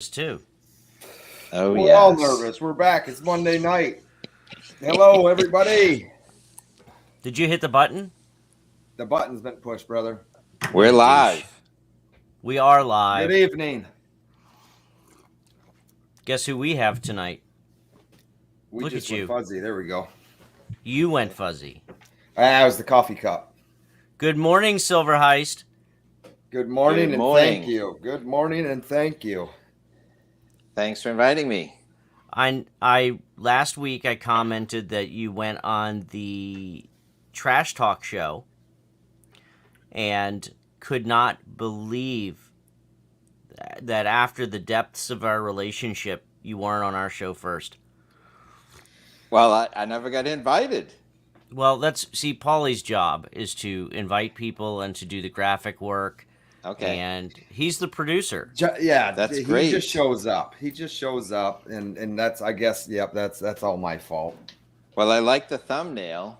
too. Oh, We're yes. all nervous. We're back. It's Monday night. Hello, everybody. Did you hit the button? The button's been pushed, brother. We're live. We are live. Good evening. Guess who we have tonight? We Look just at went you. fuzzy. There we go. You went fuzzy. That was the coffee cup. Good morning, Silver Heist. Good morning Good and morning. thank you. Good morning and thank you. Thanks for inviting me. I last week I commented that you went on the Trash Talk show and could not believe that after the depths of our relationship, you weren't on our show first. Well, I never got invited. Well, see, Pauly's job is to invite people and to do the graphic work. Okay. And he's the producer. Yeah, That's he great. just shows up. He just shows up, and that's, I guess, yep, that's all my fault. Well, I like the thumbnail,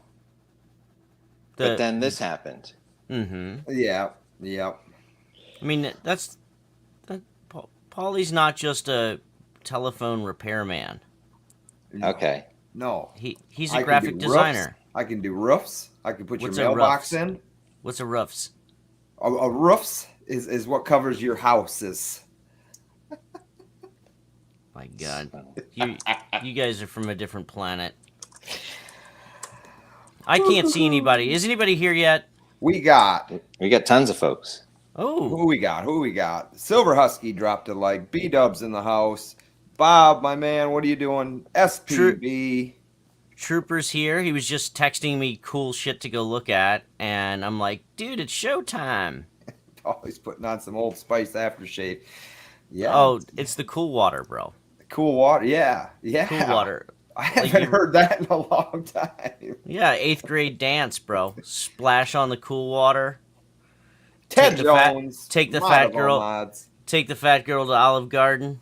but then this happened. Mm-hmm. Yeah. I mean, Pauly's not just a telephone repairman. Okay. No. He's I a can graphic do designer. roofs. I can do roofs. I can put What's your a mailbox roofs? in. What's a roofs? A roofs is what covers your houses. My God, you guys are from a different planet. I can't see anybody. Is anybody here yet? We got tons of folks. Oh, who we got. Silver Husky dropped a like. B-Dub's in the house. Bob, my man, what are you doing? SPB. Trooper's here. He was just texting me cool shit to go look at, and I'm like, dude, it's showtime. Always putting on some Old Spice aftershave. Yeah. Oh, it's the cool water, bro. Cool water. Yeah. Cool water. I haven't heard that in a long time. Yeah, 8th grade dance, bro. Splash on the cool water. Ted Jones. Take the fat girl. Mods. Take the fat girl to Olive Garden.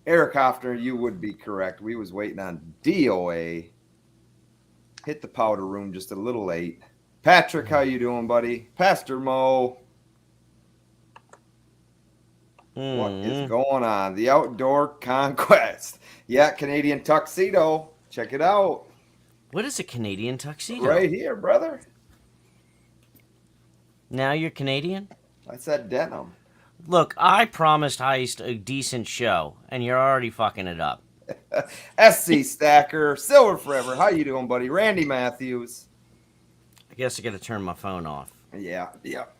Eric Hoffner, you would be correct. We was waiting on DOA. Hit the powder room just a little late. Patrick, how you doing, buddy? Pastor Mo. What is going on? The Outdoor Conquest. Yeah, Canadian tuxedo. Check it out. What is a Canadian tuxedo? Right here, brother. Now you're Canadian? I said denim. Look, I promised Heist a decent show, and you're already fucking it up. SC Stacker, Silver Forever. How you doing, buddy? Randy Matthews. I guess I gotta turn my phone off. Yeah.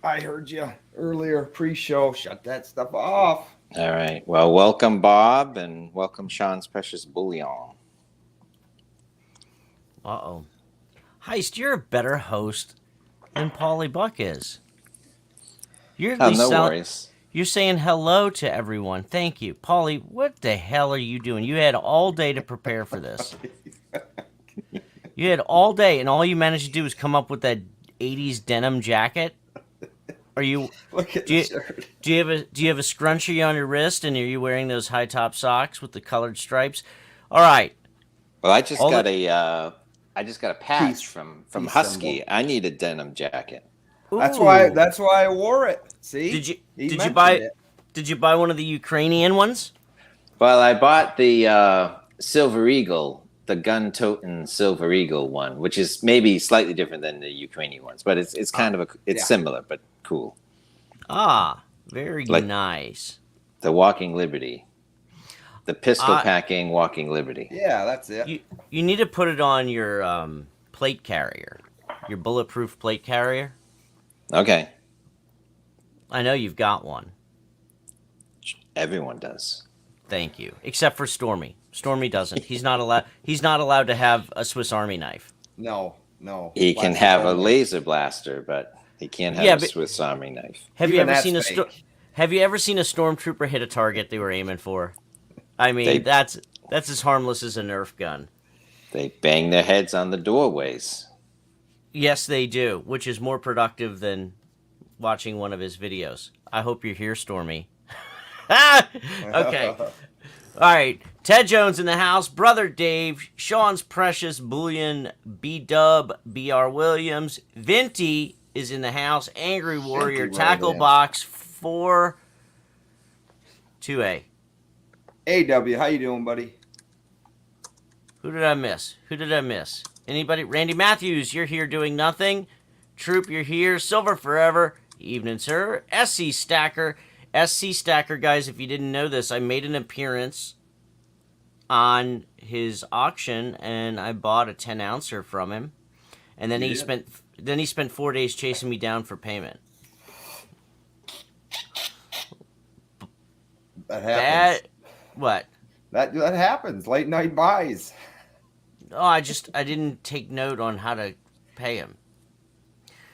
I heard you earlier pre-show. Shut that stuff off. All right. Well, welcome, Bob, and welcome, Sean's Precious Bullion. Uh-oh. Heist, you're a better host than Pauly Buck is. You're at least no worries. You're saying hello to everyone. Thank you. Pauly, what the hell are you doing? You had all day to prepare for this. You had all day, and all you managed to do is come up with that 80s denim jacket. Are you? Look at do you, the shirt. Do you have a scrunchie on your wrist, and are you wearing those high top socks with the colored stripes? All right. Well, I just got a patch Peace. from Peace Husky. symbol. I need a denim jacket. That's Ooh. why I wore it. See? Did you buy one of the Ukrainian ones? Well, I bought the Silver Eagle, the gun-toting Silver Eagle one, which is maybe slightly different than the Ukrainian ones, but it's kind of similar but cool. Ah, very nice. The Walking Liberty, the pistol packing Walking Liberty. Yeah, that's it. You need to put it on your plate carrier, your bulletproof plate carrier. Okay, I know you've got one. everyone does. Thank you, except for Stormy. Stormy doesn't. He's not allowed. He's not allowed to have a Swiss Army knife. No. He can have a laser blaster, but he can't have a Swiss Army knife. Have you Even ever that's seen fake. Have you ever seen a stormtrooper hit a target they were aiming for? I mean, that's as harmless as a Nerf gun. They bang their heads on the doorways. Yes, they do, which is more productive than watching one of his videos. I hope you're here, Stormy. Okay. All right. Ted Jones in the house. Brother Dave. Sean's Precious Bullion. B-Dub. B.R. Williams. Vinty is in the house. Angry Warrior. Vinty Tackle right in. Box 4 2A. AW, how you doing, buddy? Who did I miss? Anybody? Randy Matthews, you're here doing nothing. Troop, you're here. Silver Forever. Evening, sir. SC Stacker. SC Stacker, guys, if you didn't know this, I made an appearance on his auction, and I bought a 10-ouncer from him. And then he spent 4 days chasing me down for payment. That happens. What? That happens. Late night buys. Oh, I didn't take note on how to pay him.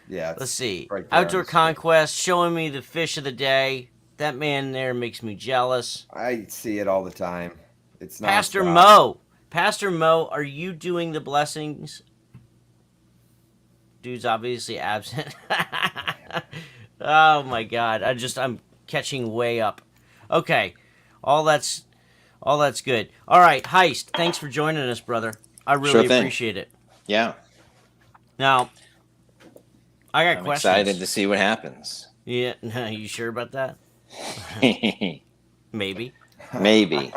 Yeah. Let's see. Right there Outdoor on the Conquest showing me the fish of the day. That man there makes me jealous. I see it all the time. It's not Pastor Mo. Pastor Mo, are you doing the blessings? Dude's obviously absent. Oh my god. I'm catching way up. Okay. All that's good. All right, Heist, thanks for joining us, brother. I really appreciate it. Yeah. Now, I got I'm questions. excited to see what happens. Yeah, you sure about that? Maybe. Maybe.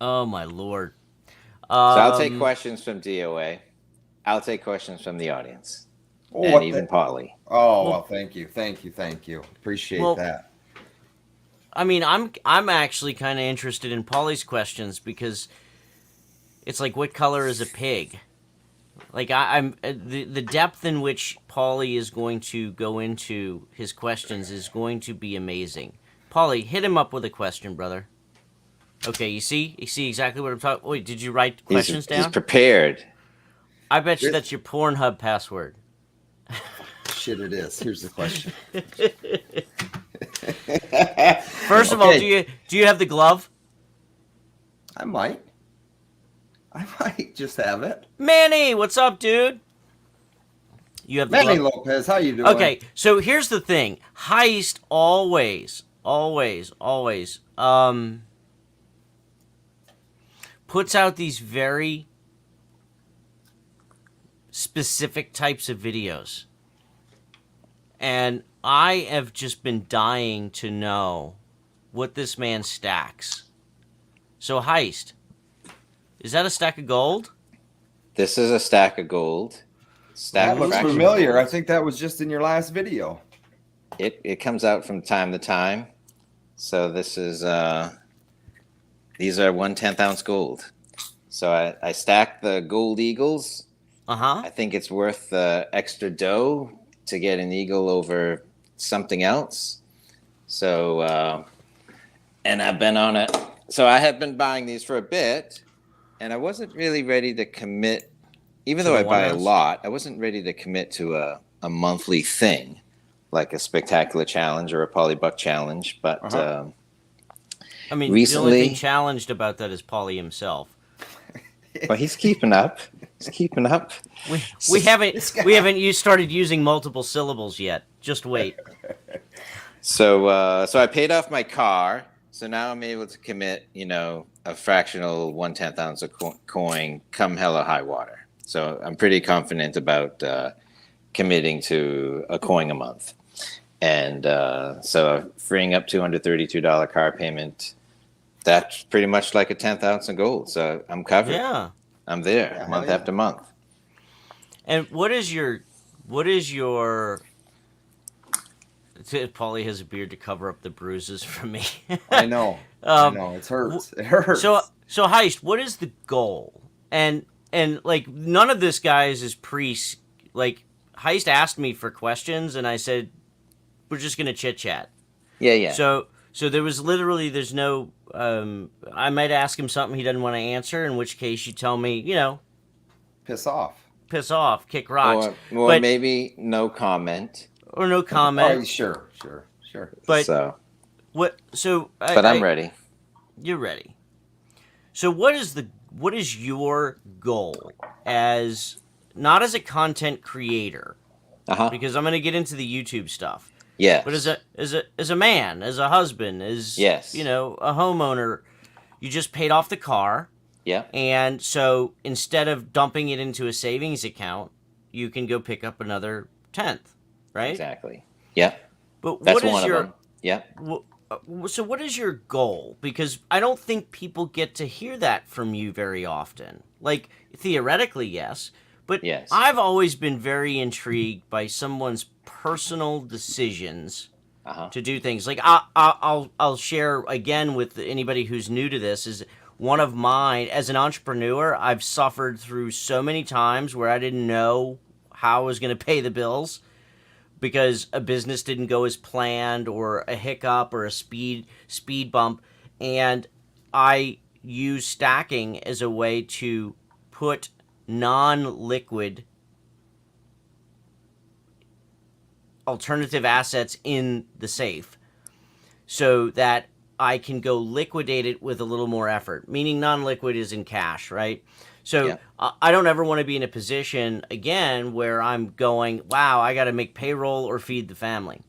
Oh my lord. So I'll take questions from DOA. I'll take questions from the audience. And even Pauly. Oh, well, thank you. Appreciate that. I mean, I'm actually kind of interested in Pauly's questions because it's like, what color is a pig? Like I'm the depth in which Pauly is going to go into his questions is going to be amazing. Pauly, hit him up with a question, brother. Okay, you see exactly what I'm talking. Wait, did you write questions down? He's prepared. I bet you that's your Pornhub password. Shit, it is. Here's the question. First of all, do you have the glove? I might just have it. Manny, what's up, dude? You have the Manny glove? Lopez, how you doing? Okay, so here's the thing. Heist always puts out these very specific types of videos. And I have just been dying to know what this man stacks. So, Heist, is that a stack of gold? This is a stack of gold. That looks familiar. I think that was just in your last video. It comes out from time to time. So this is these are 1/10 ounce gold. So I stacked the gold eagles. I think it's worth the extra dough to get an eagle over something else. So and I've been on it. So I have been buying these for a bit, and I wasn't really ready to commit. Even though I buy a lot, I wasn't ready to commit to a monthly thing, like a spectacular challenge or a Pauly Buck challenge. But I mean, recently, the only thing challenged about that is Pauly himself. Well, he's keeping up. He's keeping up. We haven't started using multiple syllables yet. Just wait. So I paid off my car. So now I'm able to commit, a fractional 1/10 ounce of coin come hell or high water. So I'm pretty confident about committing to a coin a month. And so freeing up $232 car payment, that's pretty much like a 10th ounce of gold. So I'm covered. Yeah. I'm there month after month. And what is your Pauly has a beard to cover up the bruises from me. I know. It hurts. It hurts. So Heist, what is the goal? And like none of this guys is like Heist asked me for questions and I said we're just gonna chit chat. Yeah. So there's no I might ask him something he doesn't want to answer, in which case you tell me, piss off, kick rocks. Or maybe no comment. Or no comment. Oh, sure. But I'm ready. You're ready. So what is your goal not as a content creator? Because I'm going to get into the YouTube stuff. Yeah. But as a man, as a husband, a homeowner, you just paid off the car. Yeah. And so instead of dumping it into a savings account, you can go pick up another 10th, right? Exactly. Yeah. But that's one of them. Yeah. So what is your goal? Because I don't think people get to hear that from you very often. Like, theoretically, yes, but Yes. I've always been very intrigued by someone's personal decisions to do things. Like, I'll share again with anybody who's new to this is one of mine. As an entrepreneur, I've suffered through so many times where I didn't know how I was going to pay the bills, because a business didn't go as planned, or a hiccup, or a speed bump, and I use stacking as a way to put non-liquid alternative assets in the safe so that I can go liquidate it with a little more effort, meaning non-liquid is in cash, right? So I don't ever want to be in a position again where I'm going, wow, I got to make payroll or feed the family.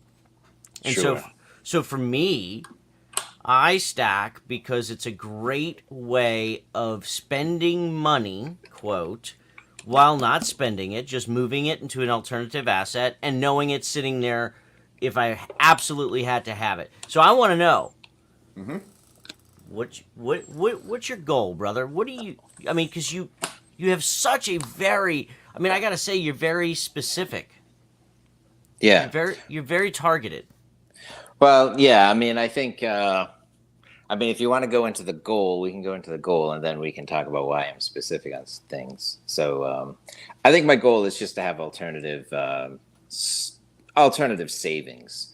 And so for me, I stack because it's a great way of spending money, quote, while not spending it, just moving it into an alternative asset and knowing it's sitting there if I absolutely had to have it. So I want to know, what's your goal, brother? What do you? I mean, because you have such a very. I mean, I gotta say, you're very specific. Yeah. You're very targeted. Well, yeah. I mean, I think. I mean, if you want to go into the goal, we can go into the goal, and then we can talk about why I'm specific on things. So, I think my goal is just to have alternative savings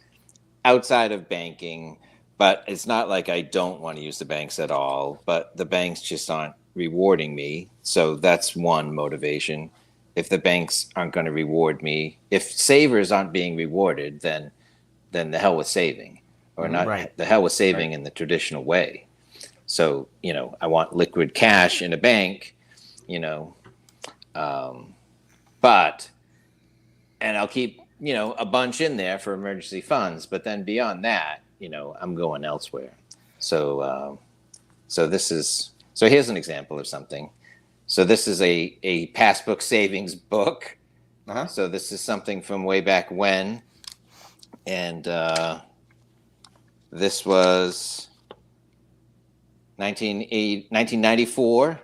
outside of banking. But it's not like I don't want to use the banks at all, but the banks just aren't rewarding me. So that's one motivation. If the banks aren't going to reward me, if savers aren't being rewarded, then the hell with saving, or not the hell with saving in the traditional way. So, I want liquid cash in a bank, but, and I'll keep, a bunch in there for emergency funds, but then beyond that, I'm going elsewhere. So here's an example of something. So this is a passbook savings book. So this is something from way back when. And this was 1994.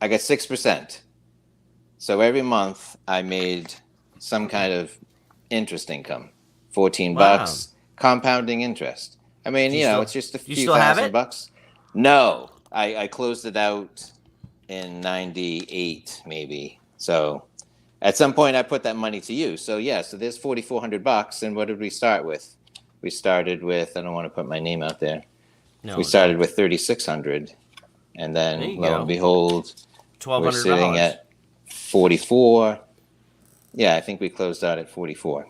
I got 6%. So every month I made some kind of interest income, $14. Compounding interest. I mean, it's just a few $1,000. No, I closed it out in 98, maybe. So at some point I put that money to use. So so there's $4,400. And what did we start with? We started with, I don't want to put my name out there. No, we started with 3,600, and then lo and behold, we're sitting at 44. Yeah, I think we closed out at 44.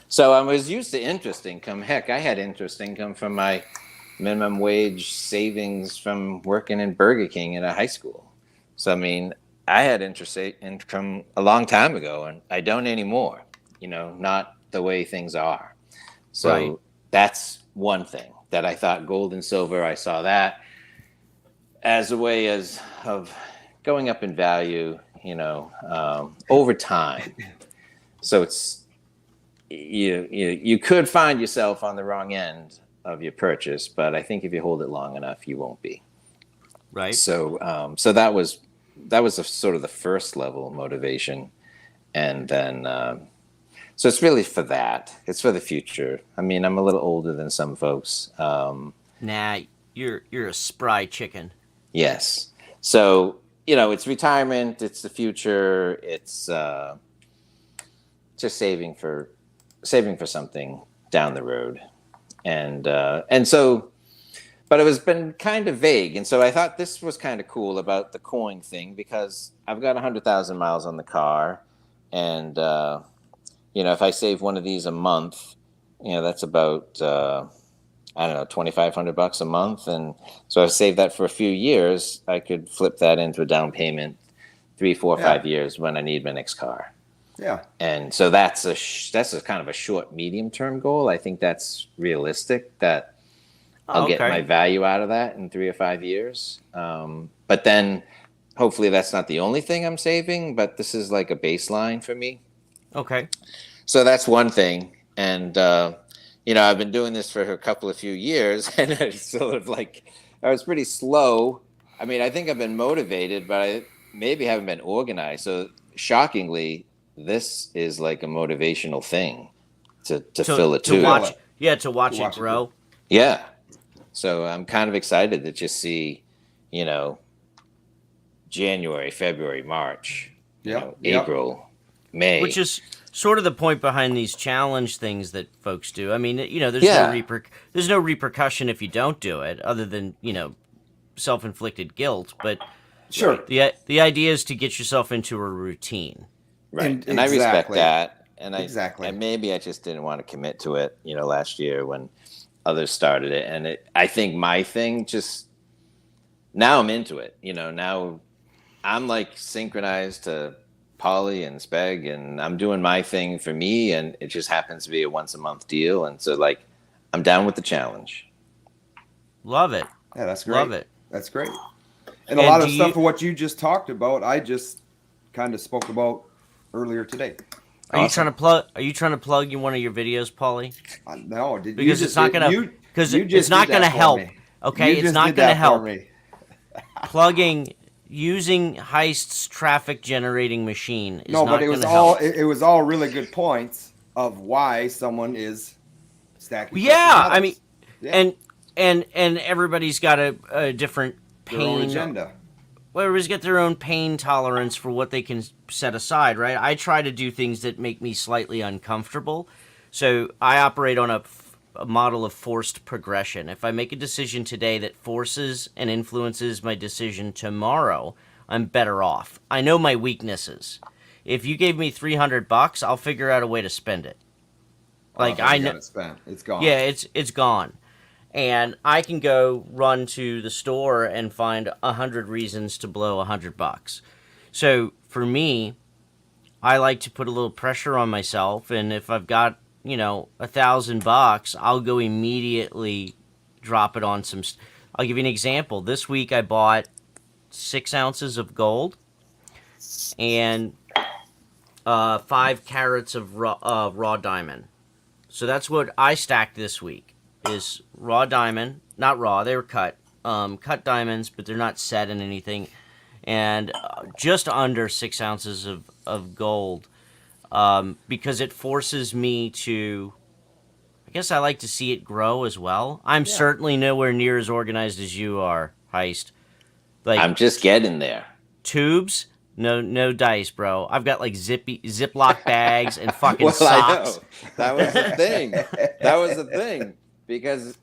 So I was used to interest income. Heck, I had interest income from my minimum wage savings from working in Burger King in a high school. So, I mean, I had interest income a long time ago, and I don't anymore, not the way things are. So that's one thing that I thought gold and silver, I saw that as a way of going up in value, over time. So it's, you could find yourself on the wrong end of your purchase, but I think if you hold it long enough, you won't be. Right. So, so that was a sort of the first level motivation, and then, so it's really for that. It's for the future. I mean, I'm a little older than some folks. Nah, you're a spry chicken. Yes. So, it's retirement. It's the future. It's just saving for something down the road. And so, but it was been kind of vague. And so I thought this was kind of cool about the coin thing, because I've got 100,000 miles on the car. And, if I save one of these a month, that's about, I don't know, $2,500 a month. And so I've saved that for a few years. I could flip that into a down payment 3, 4, 5 years when I need my next car. Yeah. And so that's a kind of a short, medium term goal. I think that's realistic, that I'll get my value out of that in 3 or 5 years. But then hopefully that's not the only thing I'm saving, but this is like a baseline for me. Okay. So that's one thing. And, I've been doing this for a couple of few years, and it's sort of like I was pretty slow. I mean, I think I've been motivated, but I maybe haven't been organized. So shockingly, this is like a motivational thing to fill a tube. To watch it grow. Yeah. So I'm kind of excited to just see, January, February, March, April, May. Which is sort of the point behind these challenge things that folks do. I mean, there's no repercussion if you don't do it, other than self-inflicted guilt. But sure, the idea is to get yourself into a routine, right? And I respect that, and and maybe I just didn't want to commit to it, last year when others started it, and I think my thing just now I'm into it. Now I'm like synchronized to Pauly and Speg, and I'm doing my thing for me, and it just happens to be a once a month deal, and so like I'm down with the challenge. Love it. Yeah, that's great. Love it. That's great. And a lot of stuff of what you just talked about, I just kind of spoke about earlier today. Are you trying to plug one of your videos, Pauly? No, because it's not gonna help. Okay, it's not gonna help. Plugging using Heist's traffic generating machine is not going to help. It was all really good points of why someone is stacking. Yeah, I mean, and everybody's got a different pain their own agenda. Well, everybody's got their own pain tolerance for what they can set aside, right? I try to do things that make me slightly uncomfortable, so I operate on a model of forced progression. If I make a decision today that forces and influences my decision tomorrow, I'm better off. I know my weaknesses. If you gave me $300, I'll figure out a way to spend it. Like I know, it's gone. Yeah, it's gone, and I can go run to the store and find 100 reasons to blow $100. So for me, I like to put a little pressure on myself, and if I've got $1,000, I'll go immediately drop it on some. I'll give you an example. This week I bought 6 ounces of gold and 5 carats of raw diamond. So that's what I stacked this week. Is raw diamond, not raw, they were cut diamonds, but they're not set in anything, and just under 6 ounces of gold. Because it forces me to, I guess I like to see it grow as well. I'm certainly nowhere near as organized as you are, Heist. Like, I'm just getting there. Tubes, no dice, bro. I've got like Ziploc bags and fucking socks. I know. That was the thing. Because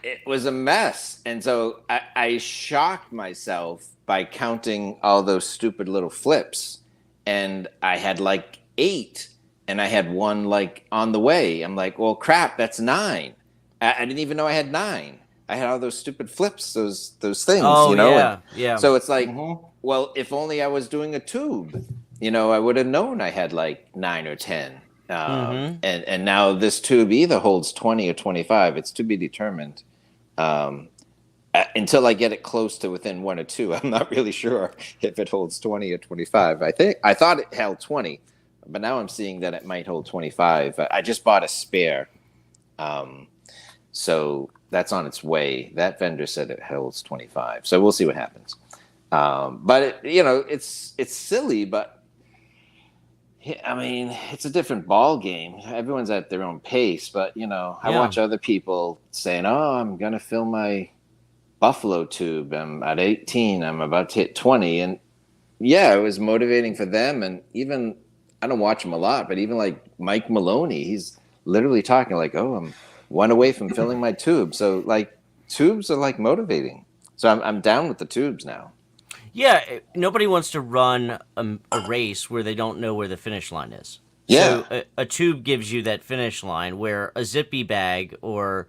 it was a mess. And so I shocked myself by counting all those stupid little flips. And I had like 8, and I had 1 like on the way. I'm like, well, crap, that's 9. I didn't even know I had 9. I had all those stupid flips, those things, Yeah. So it's like, well, if only I was doing a tube, I would have known I had like 9 or 10. And now this tube either holds 20 or 25. It's to be determined. Until I get it close to within 1 or 2, I'm not really sure if it holds 20 or 25. I thought it held 20, but now I'm seeing that it might hold 25. I just bought a spare, so that's on its way. That vendor said it holds 25, so we'll see what happens. But it's silly, but I mean, it's a different ball game. Everyone's at their own pace, but I watch other people saying, "Oh, I'm gonna fill my Buffalo tube. I'm at 18. I'm about to hit 20." And it was motivating for them. And even, I don't watch him a lot, but even like Mike Maloney, he's literally talking like, "Oh, I'm 1 away from filling my tube." So like tubes are like motivating. So I'm down with the tubes now. Yeah, nobody wants to run a race where they don't know where the finish line is. Yeah. So a tube gives you that finish line, where a zippy bag or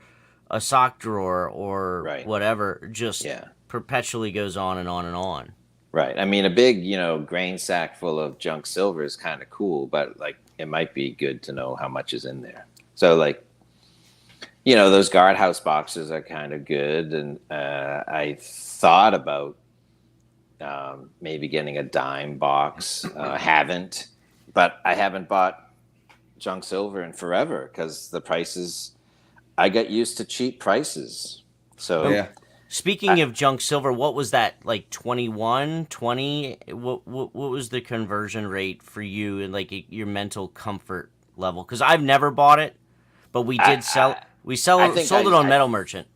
a sock drawer or whatever just perpetually goes on and on and on. Right. I mean, a big, grain sack full of junk silver is kind of cool, but like it might be good to know how much is in there. So like, those guardhouse boxes are kind of good. And I thought about maybe getting a dime box. Haven't, but I haven't bought junk silver in forever because the prices I got used to cheap prices. So Yeah. Speaking of junk silver, what was that, like 21, 20? What was the conversion rate for you and like your mental comfort level? Because I've never bought it, but we did sell. We sold it on Metal Merchant.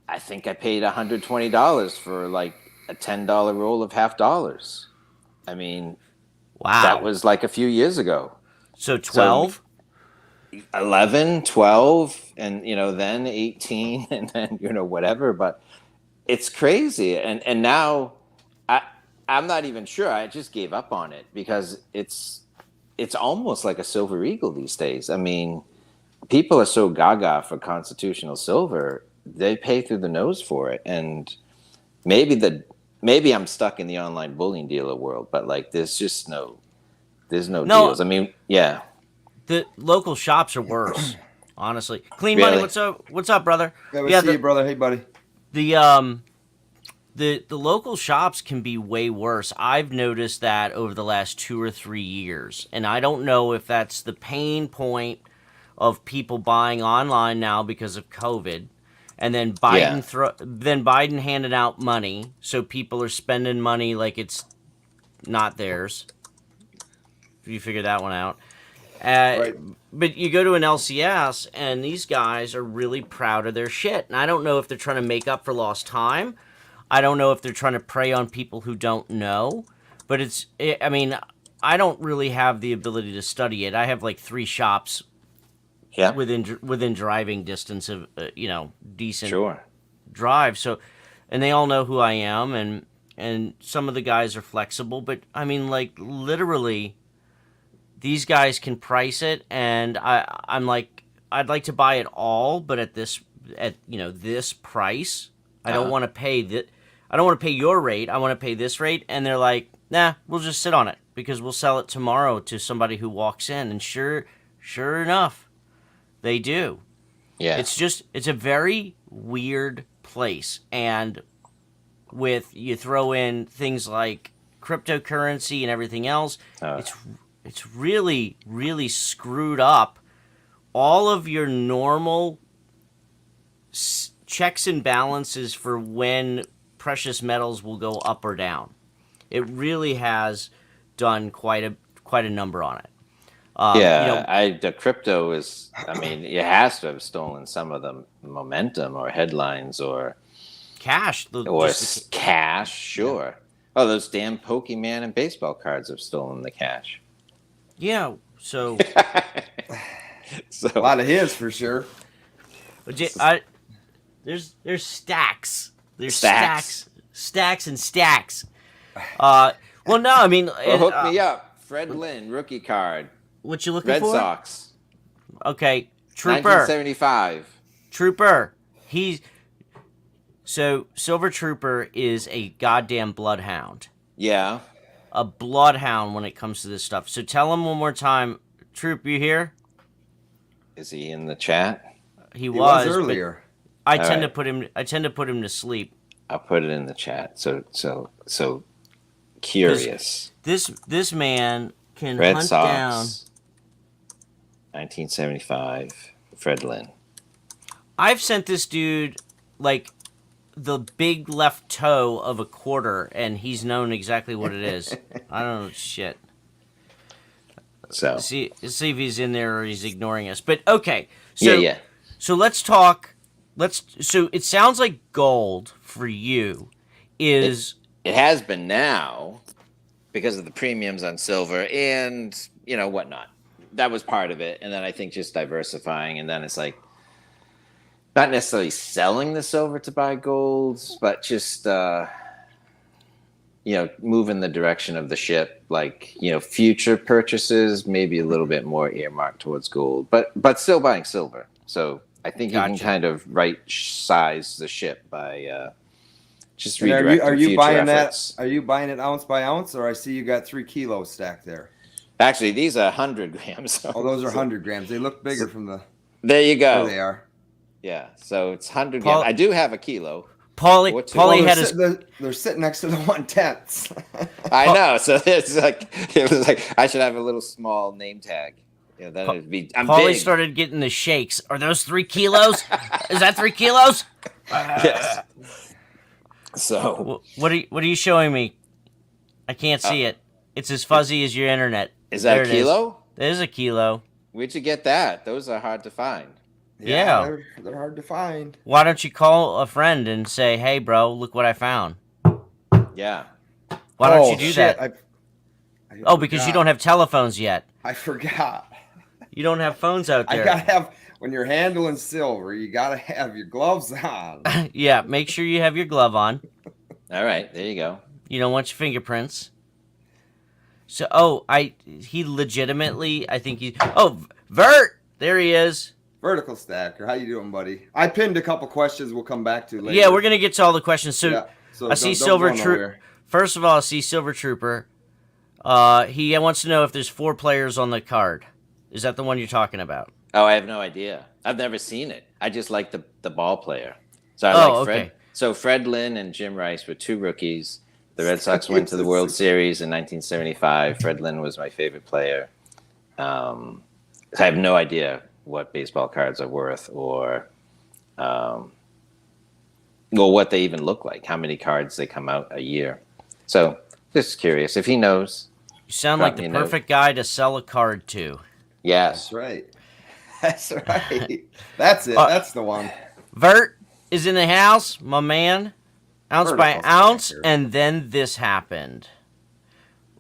I think I paid $120 for like a $10 roll of half dollars. I mean, wow, that was like a few years ago. So 12? 11, 12, and then 18, and then whatever. But it's crazy, and now I'm not even sure. I just gave up on it because it's almost like a silver eagle these days. I mean, people are so gaga for constitutional silver; they pay through the nose for it. And maybe I'm stuck in the online bullion dealer world, but like there's just no deals. I mean, yeah. The local shops are worse, honestly. Clean Really? Money, what's up? What's up, brother? Yeah, see you, brother. Hey, buddy. The local shops can be way worse. I've noticed that over the last 2 or 3 years, and I don't know if that's the pain point of people buying online now because of COVID, and then Biden handed out money, so people are spending money like it's not theirs. You figure that one out. Right. But you go to an LCS, and these guys are really proud of their shit. And I don't know if they're trying to make up for lost time. I don't know if they're trying to prey on people who don't know. But I mean, I don't really have the ability to study it. I have like 3 shops within driving distance of, decent drive. So, and they all know who I am, and some of the guys are flexible. But, I mean, like, literally... These guys can price it, and I'm like, I'd like to buy it all, but at this price, I don't want to pay that. I don't want to pay your rate. I want to pay this rate, and they're like, nah, we'll just sit on it because we'll sell it tomorrow to somebody who walks in, and sure enough, they do. Yeah, it's a very weird place, and you throw in things like cryptocurrency and everything else, it's really, really screwed up all of your normal checks and balances for when precious metals will go up or down. It really has done quite a number on it. The crypto is. I mean, it has to have stolen some of the momentum or headlines or cash. Cash, sure. Yeah. Oh, those damn Pokemon and baseball cards have stolen the cash. Yeah, so a lot of his for sure. There's stacks. There's stacks and stacks. Well, no, I mean, hook me up. Fred Lynn rookie card. What you looking for? Red Sox. Okay, Trooper. 1975. Trooper. So Silver Trooper is a goddamn bloodhound. Yeah. A bloodhound when it comes to this stuff. So tell him one more time, Troop, you here? Is he in the chat? He was earlier. I tend to put him to sleep. I'll put it in the chat. So curious. This man can Red hunt Sox, down 1975, Fred Lynn. I've sent this dude like the big left toe of a quarter, and he's known exactly what it is. I don't know shit. So see if he's in there or he's ignoring us. But okay, so yeah. So let's talk. So it sounds like gold for you is. It has been now because of the premiums on silver and whatnot. That was part of it, and then I think just diversifying, and then it's like. Not necessarily selling the silver to buy golds, but just moving the direction of the ship. Like future purchases, maybe a little bit more earmarked towards gold, but still buying silver. So I think you can kind of right size the ship by just redirecting. Are you future buying efforts. that? Are you buying it ounce by ounce, or I see you got 3 kilos stacked there? Actually, these are 100 grams. Oh, those are 100 grams. They look bigger from the. There you go. There they are. Yeah, so it's 100 grams. I do have a kilo. Pauly had his. They're sitting next to the 1/10. I know. So it was like I should have a little small name tag. Yeah, that'd be. I'm Pauly big. started getting the shakes. Are those 3 kilos? Is that 3 kilos? Yes. So What are you showing me? I can't see it. It's as fuzzy as your internet. is that There a it kilo? That is a kilo. Where'd you get that? Those are hard to find. Yeah. They're hard to find. Why don't you call a friend and say, "Hey, bro, look what I found." Yeah. Why don't you do that? I Because you forgot. don't have telephones yet. I forgot. You don't have phones out I there. gotta have when you're handling silver. You gotta have your gloves on. Yeah, make sure you have your glove on. All right. There you go. You don't want your fingerprints. So, he legitimately, I think Vert, there he is. Vertical stacker. How you doing, buddy? I pinned a couple questions. We'll come back to later. Yeah, we're gonna get to all the questions. So, Yeah, so I see don't Silver go Trooper. nowhere. First of all, I see Silver Trooper. He wants to know if there's 4 players on the card. Is that the one you're talking about? Oh, I have no idea. I've never seen it. I just like the ball player. So I like Fred. Okay. So Fred Lynn and Jim Rice were 2 rookies. The Red Sox went to the World Series in 1975. Fred Lynn was my favorite player. I have no idea what baseball cards are worth or what they even look like, how many cards they come out a year. So just curious. If he knows. You sound like the perfect guy to sell a card to. Yes. That's right. That's right. That's it. That's the one. Vert is in the house, my man. Ounce by Vertical ounce, stacker. and then this happened.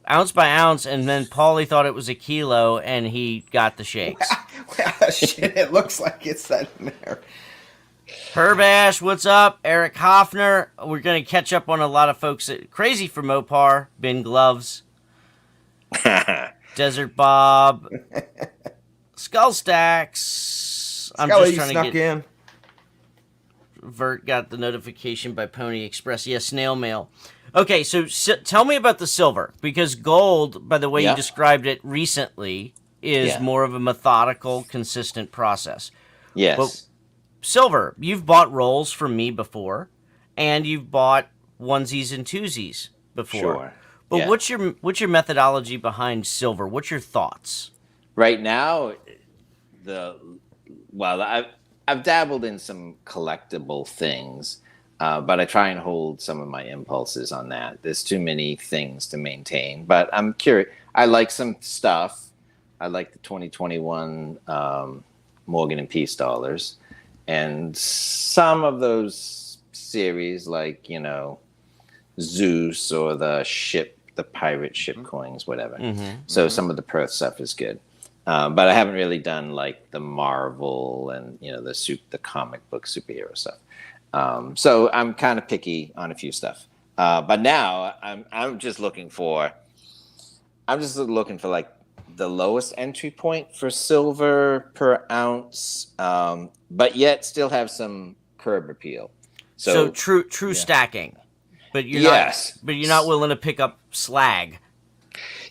Ounce by ounce, and then Pauly thought it was a kilo, and he got the shakes. Shit, it looks like it's that in there. Herbash, what's up? Eric Hoffner. We're going to catch up on a lot of folks. Crazy for Mopar. Ben Gloves. Desert Bob. Skull Stacks. I'm Scully, just you trying snuck to get... in. Vert got the notification by Pony Express. Yeah, snail mail. Okay, so tell me about the silver. Because gold, by the way you described it recently, is more of a methodical, consistent process. Yes. But silver, you've bought rolls from me before, and you've bought onesies and twosies before. Sure. But what's your methodology behind silver? What's your thoughts? Right now, I've dabbled in some collectible things, but I try and hold some of my impulses on that. There's too many things to maintain, but I'm curious. I like some stuff. I like the 2021 Morgan and Peace dollars, and some of those series, like Zeus or the pirate ship coins, whatever. So some of the Perth stuff is good. But I haven't really done like the Marvel and the comic book superhero stuff. So I'm kind of picky on a few stuff. But now I'm just looking for like the lowest entry point for silver per ounce, but yet still have some curb appeal. So true stacking, but you're not willing to pick up slag.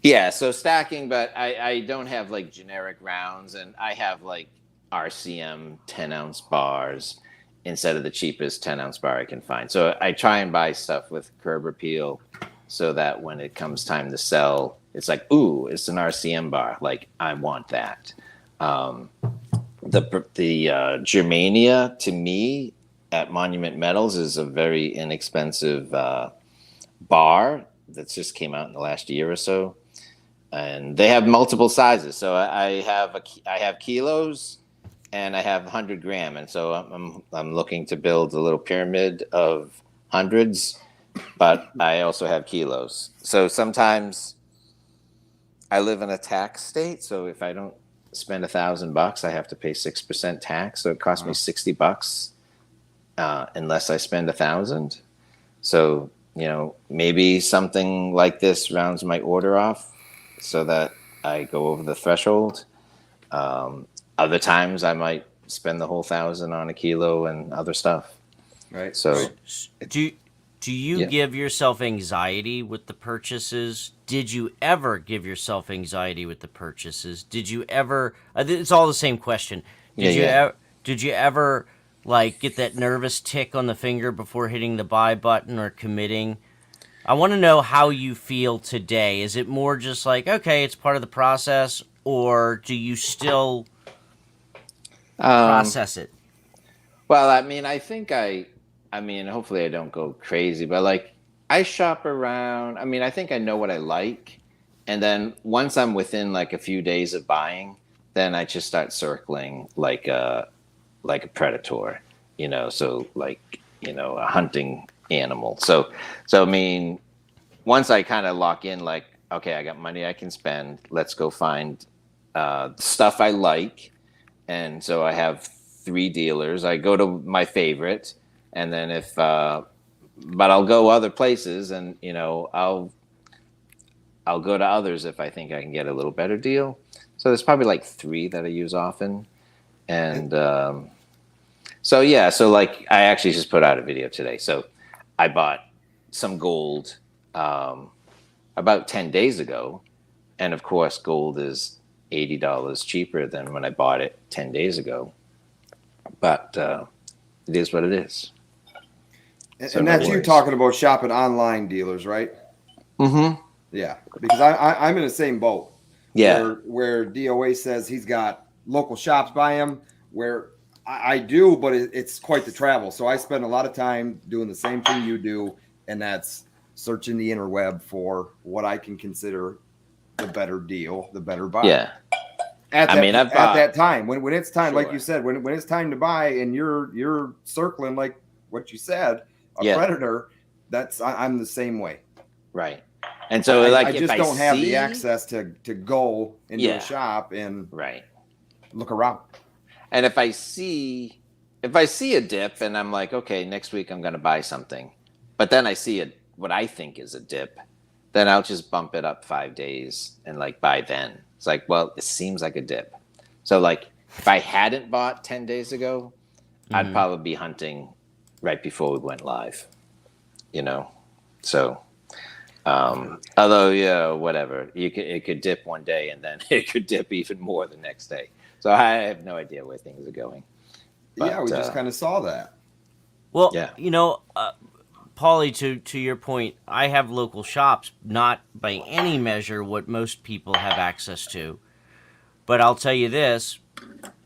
Yeah, so stacking, but I don't have like generic rounds, and I have like RCM 10-ounce bars instead of the cheapest 10-ounce bar I can find. So I try and buy stuff with curb appeal so that when it comes time to sell, it's like, ooh, it's an RCM bar. Like, I want that. The Germania, to me, at Monument Metals is a very inexpensive bar that's just came out in the last year or so. And they have multiple sizes. So I have kilos and I have 100 gram. And so I'm looking to build a little pyramid of hundreds, but I also have kilos. So sometimes I live in a tax state. So if I don't spend $1,000, I have to pay 6% tax. So it costs me $60 unless I spend 1,000. So, maybe something like this rounds my order off so that I go over the threshold. Other times I might spend the whole 1,000 on a kilo and other stuff. Right. So do you give yourself anxiety with the purchases? Did you ever give yourself anxiety with the purchases? Did you ever? It's all the same question. Did you ever like get that nervous tick on the finger before hitting the buy button or committing? I want to know how you feel today. Is it more just like, okay, it's part of the process, or do you still process it? Well, I mean, I mean, hopefully I don't go crazy, but like I shop around. I mean, I think I know what I like. And then once I'm within like a few days of buying, then I just start circling like a predator, so like, a hunting animal. So I mean, once I kind of lock in, like, okay, I got money I can spend. Let's go find stuff I like. And so I have 3 dealers. I go to my favorite, and then but I'll go other places, and I'll go to others if I think I can get a little better deal. So there's probably like 3 that I use often, and so yeah. So like I actually just put out a video today. So I bought some gold about 10 days ago, and of course gold is $80 cheaper than when I bought it 10 days ago. But it is what it is. And that's you talking about shopping online dealers, right? Mm-hmm. Yeah, because I'm in the same boat. Yeah. Where DOA says he's got local shops by him, where I do, but it's quite the travel. So I spend a lot of time doing the same thing you do, and that's searching the interweb for what I can consider the better deal, the better buy. Yeah. At that time, when it's time, Sure. like you said, when it's time to buy, and you're circling like what you said, a predator. I'm the same way. Right. And so like I just don't have the access to go into a shop and look around. And if I see a dip and I'm like, okay, next week I'm going to buy something, but then I see what I think is a dip, then I'll just bump it up 5 days and like buy then. It's like, well, it seems like a dip. So like if I hadn't bought 10 days ago, I'd probably be hunting right before we went live, So, although, whatever, it could dip one day and then it could dip even more the next day. So I have no idea where things are going. But, we just kind of saw that. Well, Pauly, to your point, I have local shops, not by any measure what most people have access to. But I'll tell you this,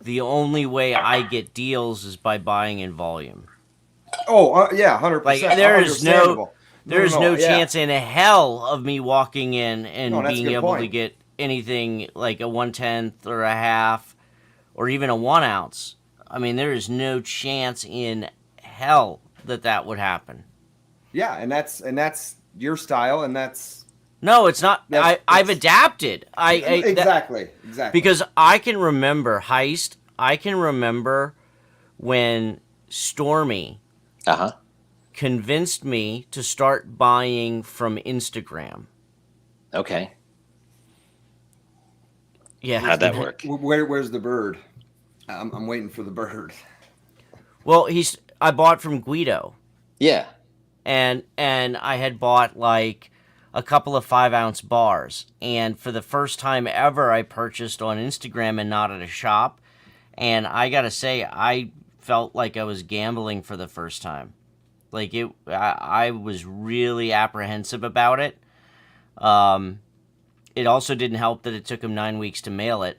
the only way I get deals is by buying in volume. Oh, 100%. Like there is no chance in hell of me walking in and being able to get anything like a 1/10 or a half or even a 1 ounce. I mean, there is no chance in hell that would happen. Yeah, and that's your style, and that's no, it's not. I've adapted. Exactly. Because I can remember Heist. I can remember when Stormy convinced me to start buying from Instagram. Okay. Yeah. How'd that work? Where's the bird? I'm waiting for the bird. Well, I bought from Guido. Yeah. And I had bought like a couple of 5-ounce bars. And for the first time ever, I purchased on Instagram and not at a shop. And I got to say, I felt like I was gambling for the first time. Like I was really apprehensive about it. It also didn't help that it took him 9 weeks to mail it.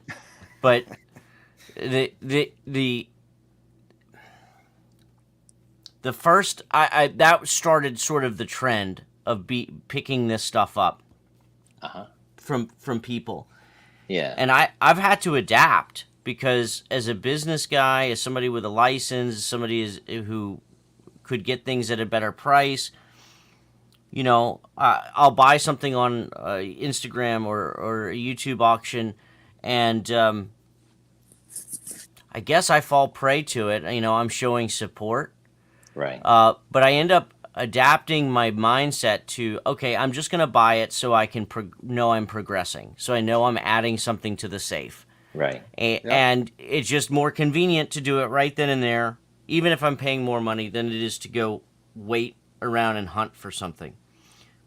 But the first that started sort of the trend of picking this stuff up from people. Yeah. And I've had to adapt because as a business guy, as somebody with a license, as somebody who could get things at a better price, I'll buy something on Instagram or a YouTube auction, and I guess I fall prey to it. I'm showing support. Right. But I end up adapting my mindset to, okay, I'm just going to buy it so I can know I'm progressing. So I know I'm adding something to the safe. Right. And it's just more convenient to do it right then and there, even if I'm paying more money than it is to go wait around and hunt for something.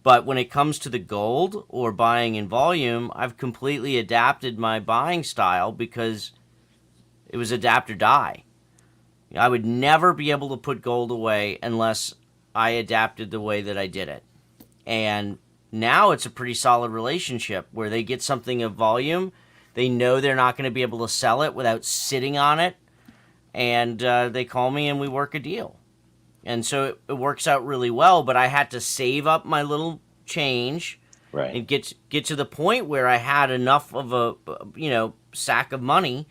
But when it comes to the gold or buying in volume, I've completely adapted my buying style because it was adapt or die. I would never be able to put gold away unless I adapted the way that I did it. And now it's a pretty solid relationship where they get something of volume. They know they're not going to be able to sell it without sitting on it. And they call me and we work a deal. And so it works out really well, but I had to save up my little change and get to the point where I had enough of a, sack of money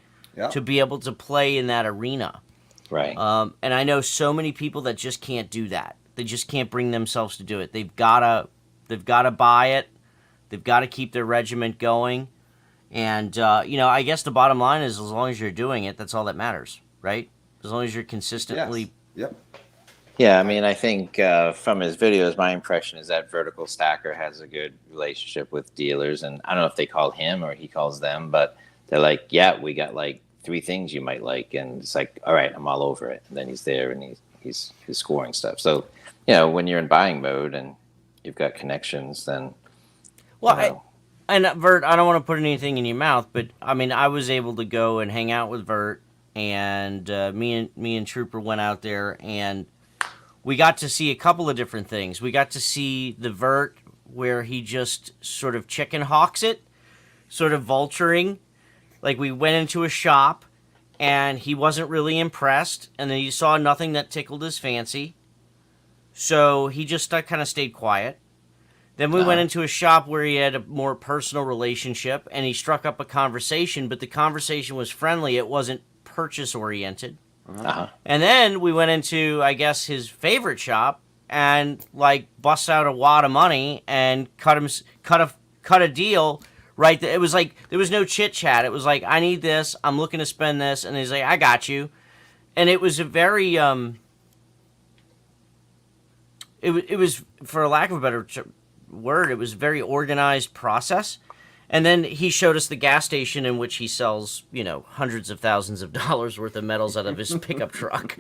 to be able to play in that arena. Right. And I know so many people that just can't do that. They just can't bring themselves to do it. They've gotta buy it. They've got to keep their regiment going. And, I guess the bottom line is as long as you're doing it, that's all that matters, right? As long as you're consistently... Yes. Yep. Yeah, I mean, I think from his videos, my impression is that Vertical Stacker has a good relationship with dealers. And I don't know if they call him or he calls them, but they're like, yeah, we got like 3 things you might like. And it's like, all right, I'm all over it. And then he's there and he's scoring stuff. So, when you're in buying mode and you've got connections, then... Well, and Vert, I don't want to put anything in your mouth, but I mean, I was able to go and hang out with Vert, and me and Trooper went out there, and we got to see a couple of different things. We got to see the Vert where he just sort of chicken hawks it, sort of vulturing. Like, we went into a shop, and he wasn't really impressed, and then he saw nothing that tickled his fancy, so he just kind of stayed quiet. Then we went into a shop where he had a more personal relationship, and he struck up a conversation, but the conversation was friendly. It wasn't purchase-oriented. And then we went into, I guess, his favorite shop and, bust out a wad of money and cut a deal right there. It was like, there was no chit-chat. It was like, I need this. I'm looking to spend this. And he's like, I got you. And it was a very, it was, for lack of a better word, it was a very organized process. And then he showed us the gas station in which he sells, hundreds of thousands of dollars worth of metals out of his pickup truck.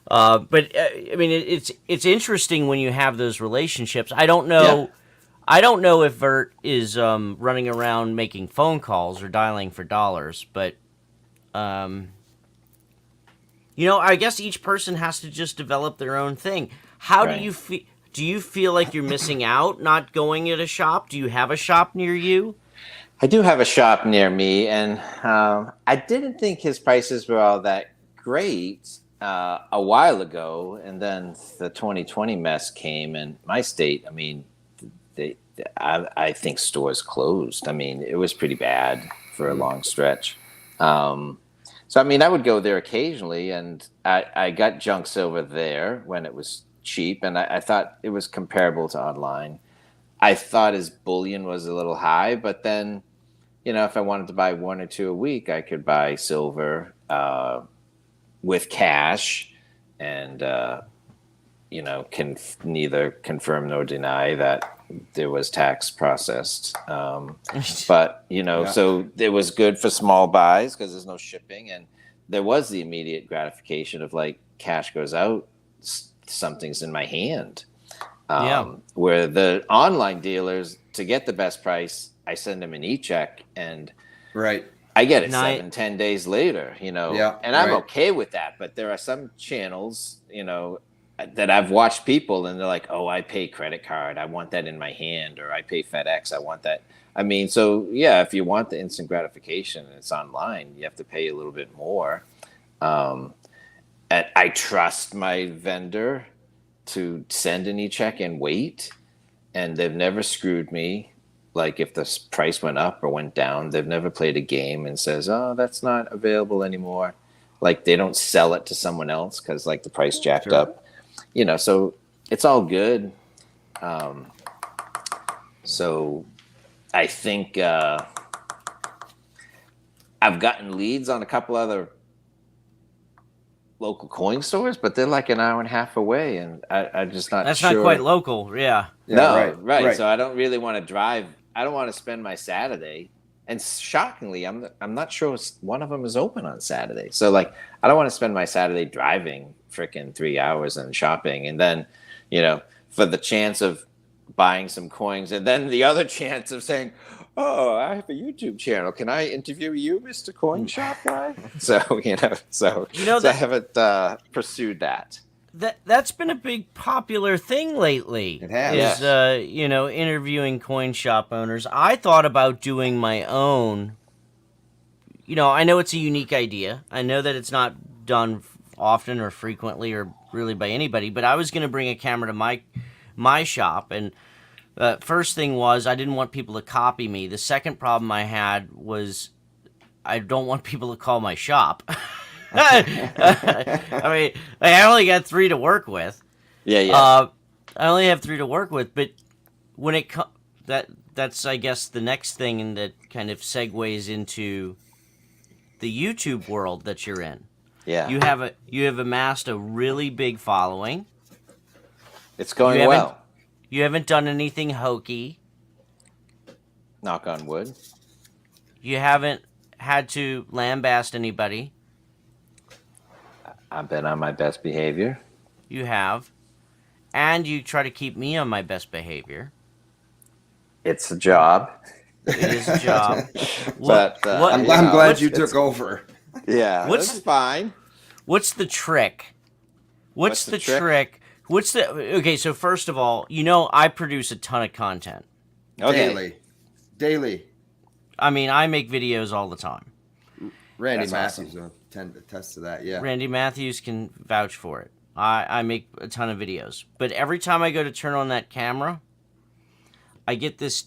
But I mean, it's interesting when you have those relationships. I don't know. Yeah. I don't know if Vert is running around making phone calls or dialing for dollars, but I guess each person has to just develop their own thing. How do you feel? Do you feel like you're missing out not going at a shop? Do you have a shop near you? I do have a shop near me, and I didn't think his prices were all that great a while ago, and then the 2020 mess came in my state. I mean, I think stores closed. I mean, it was pretty bad for a long stretch. So, I mean, I would go there occasionally, and I got junk silver there when it was cheap, and I thought it was comparable to online. I thought his bullion was a little high, but then, if I wanted to buy 1 or 2 a week, I could buy silver with cash, and can neither confirm nor deny that there was tax processed. But so it was good for small buys because there's no shipping, and there was the immediate gratification of like cash goes out, something's in my hand. Where the online dealers, to get the best price, I send them an e-check, and I get it 7-10 days later, and I'm okay with that. But there are some channels, that I've watched people, and they're like, oh, I pay credit card, I want that in my hand, or I pay FedEx, I want that. I mean, so yeah, if you want the instant gratification and it's online, you have to pay a little bit more. I trust my vendor to send an e-check and wait, and they've never screwed me. Like if the price went up or went down, they've never played a game and says, oh, that's not available anymore. Like they don't sell it to someone else because like the price jacked up, so it's all good. So I think I've gotten leads on a couple other local coin stores, but they're like an hour and a half away, and I'm just not That's sure. not quite local, yeah. No, right. So I don't really want to drive. I don't want to spend my Saturday. And shockingly, I'm not sure one of them is open on Saturday. So like, I don't want to spend my Saturday driving freaking 3 hours and shopping, and then, for the chance of buying some coins, and then the other chance of saying, oh, I have a YouTube channel. Can I interview you, Mr. Coin Shop guy? So I haven't pursued that. that's been a big popular thing lately. It has. Is interviewing coin shop owners. I thought about doing my own. I know it's a unique idea. I know that it's not done often or frequently or really by anybody, but I was going to bring a camera to my shop, and first thing was I didn't want people to copy me. The second problem I had was I don't want people to call my shop. I mean, I only got 3 to work with. Yeah. I only have 3 to work with, but when it that's I guess the next thing that kind of segues into the YouTube world that you're in. Yeah. You have amassed a really big following. It's going well. You haven't done anything hokey. Knock on wood. You haven't had to lambaste anybody. I've been on my best behavior. You have. And you try to keep me on my best behavior. It's a job. It is a job. I'm glad you took over. Yeah, that's fine. What's the trick? What's the trick? Okay, so first of all, I produce a ton of content. Okay. Daily. I mean, I make videos all the time. Randy Matthews will tend to attest to that, yeah. Randy Matthews can vouch for it. I make a ton of videos. But every time I go to turn on that camera, I get this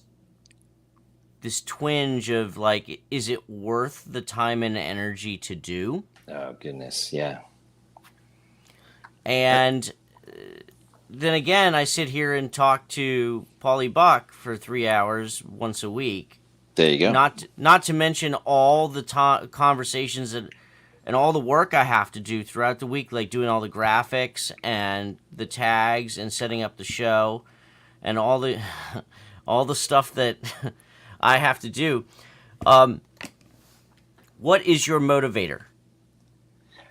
twinge of like, is it worth the time and energy to do? Oh, goodness, yeah. And then again, I sit here and talk to Pauly Buck for 3 hours once a week. There you go. Not to mention all the conversations and all the work I have to do throughout the week, like doing all the graphics and the tags and setting up the show and all the stuff that I have to do. What is your motivator?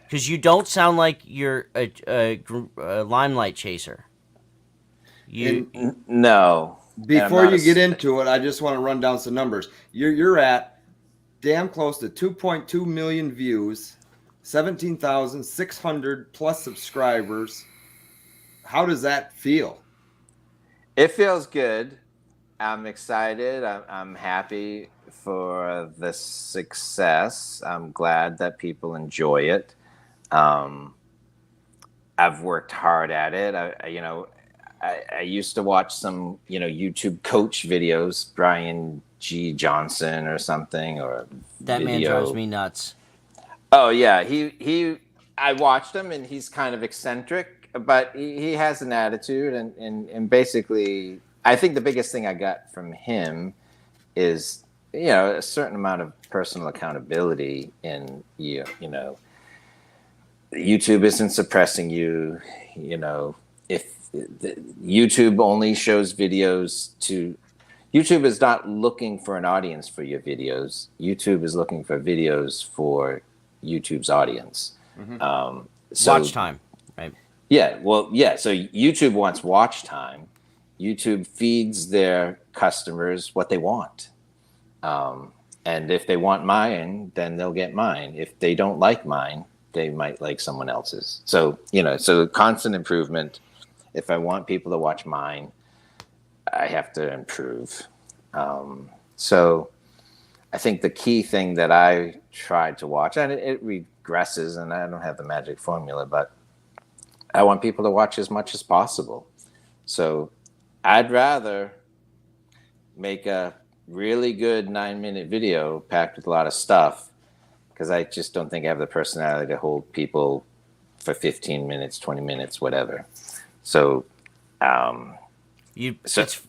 Because you don't sound like you're a limelight chaser. No. Before you get into it, I just want to run down some numbers. You're at damn close to 2.2 million views, 17,600 plus subscribers. How does that feel? It feels good. I'm excited. I'm happy for the success. I'm glad that people enjoy it. I've worked hard at it. I used to watch some, YouTube coach videos, Brian G. Johnson or something, or that man drives me nuts. Oh yeah, I watched him, and he's kind of eccentric, but he has an attitude, and basically, I think the biggest thing I got from him is, a certain amount of personal accountability in YouTube isn't suppressing you, if YouTube only shows videos YouTube is not looking for an audience for your videos. YouTube is looking for videos for YouTube's audience. Mm-hmm. Watch time, right? Yeah, well, yeah. So YouTube wants watch time. YouTube feeds their customers what they want. And if they want mine, then they'll get mine. If they don't like mine, they might like someone else's. So, so constant improvement. If I want people to watch mine, I have to improve. So I think the key thing that I tried to watch, and it regresses, and I don't have the magic formula, but I want people to watch as much as possible. So I'd rather make a really good 9-minute video packed with a lot of stuff, because I just don't think I have the personality to hold people for 15 minutes, 20 minutes, whatever. So,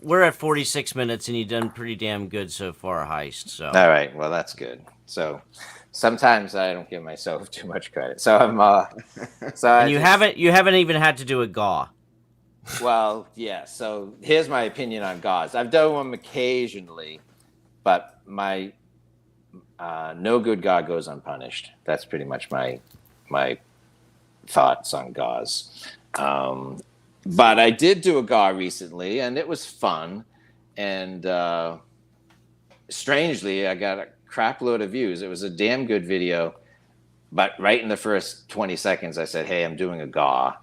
we're at 46 minutes, and you've done pretty damn good so far, Heist. So all right, well, that's good. So sometimes I don't give myself too much credit. So I'm and you haven't even had to do a GAW. Well, yeah. So here's my opinion on GAWs. I've done them occasionally, but my no good GAW goes unpunished. That's pretty much my thoughts on GAWs. But I did do a GAW recently, and it was fun. And strangely, I got a crap load of views. It was a damn good video. But right in the first 20 seconds, I said, hey, I'm doing a GAW.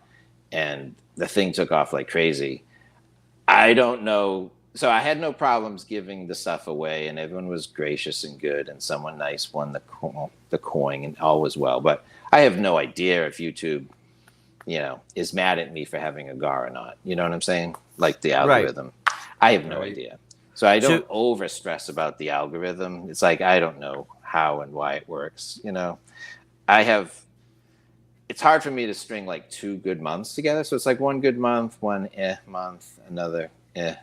and the thing took off like crazy. I don't know. So I had no problems giving the stuff away, and everyone was gracious and good, and someone nice won the coin, and all was well. But I have no idea if YouTube, is mad at me for having a GAR or not. You know what I'm saying? Like the algorithm. Right. I have no idea. So I don't over stress about the algorithm. It's like, I don't know how and why it works. It's hard for me to string like 2 good months together. So it's like one good month, one month, another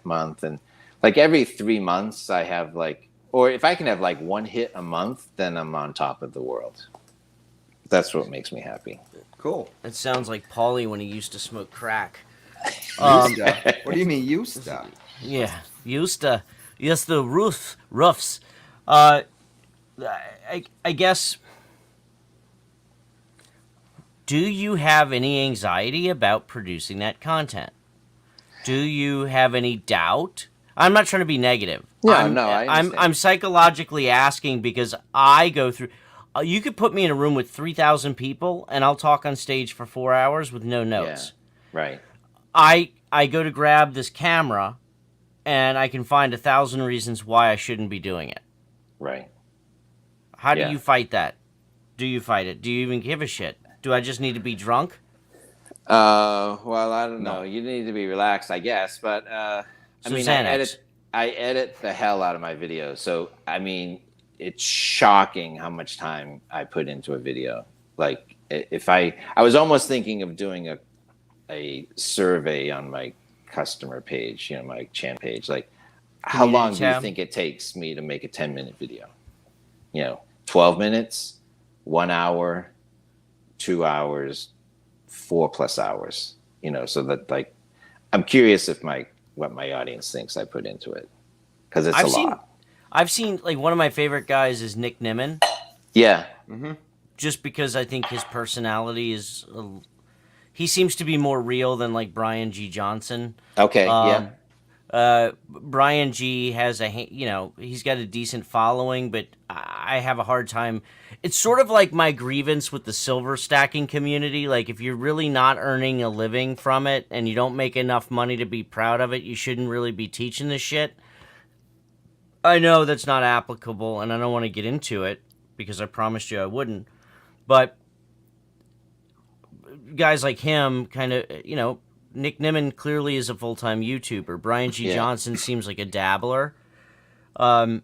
month. And like every 3 months I have like, or if I can have like 1 hit a month, then I'm on top of the world. That's what makes me happy. Cool. It sounds like Pauly when he used to smoke crack. What do you mean used to? Yeah, used to. Yes, the roughs. I guess. Do you have any anxiety about producing that content? Do you have any doubt? I'm not trying to be negative. I understand. I'm psychologically asking because I go through. You could put me in a room with 3,000 people, and I'll talk on stage for 4 hours with no notes. Yeah, right. I go to grab this camera, and I can find 1,000 reasons why I shouldn't be doing it. Right. How do you fight that? Do you fight it? Do you even give a shit? Do I just need to be drunk? Well, I don't know. You need to be relaxed, I guess. But I edit the hell out of my videos. So I mean, it's shocking how much time I put into a video. Like if I was almost thinking of doing a survey on my customer page, my channel page. Like, how long do you think it takes me to make a 10-minute video? 12 minutes, 1 hour, 2 hours, 4+ hours. So that like, I'm curious if what my audience thinks I put into it, because it's a lot. I've seen like one of my favorite guys is Nick Nimmin. Yeah. Mm-hmm. Just because I think his personality is, he seems to be more real than like Brian G. Johnson. Okay. Yeah. Brian G has he's got a decent following, but I have a hard time. It's sort of like my grievance with the silver stacking community. Like, if you're really not earning a living from it and you don't make enough money to be proud of it, you shouldn't really be teaching this shit. I know that's not applicable, and I don't want to get into it because I promised you I wouldn't. But guys like him kind of, Nick Nimmin clearly is a full-time YouTuber. Brian G. Johnson seems like a dabbler. But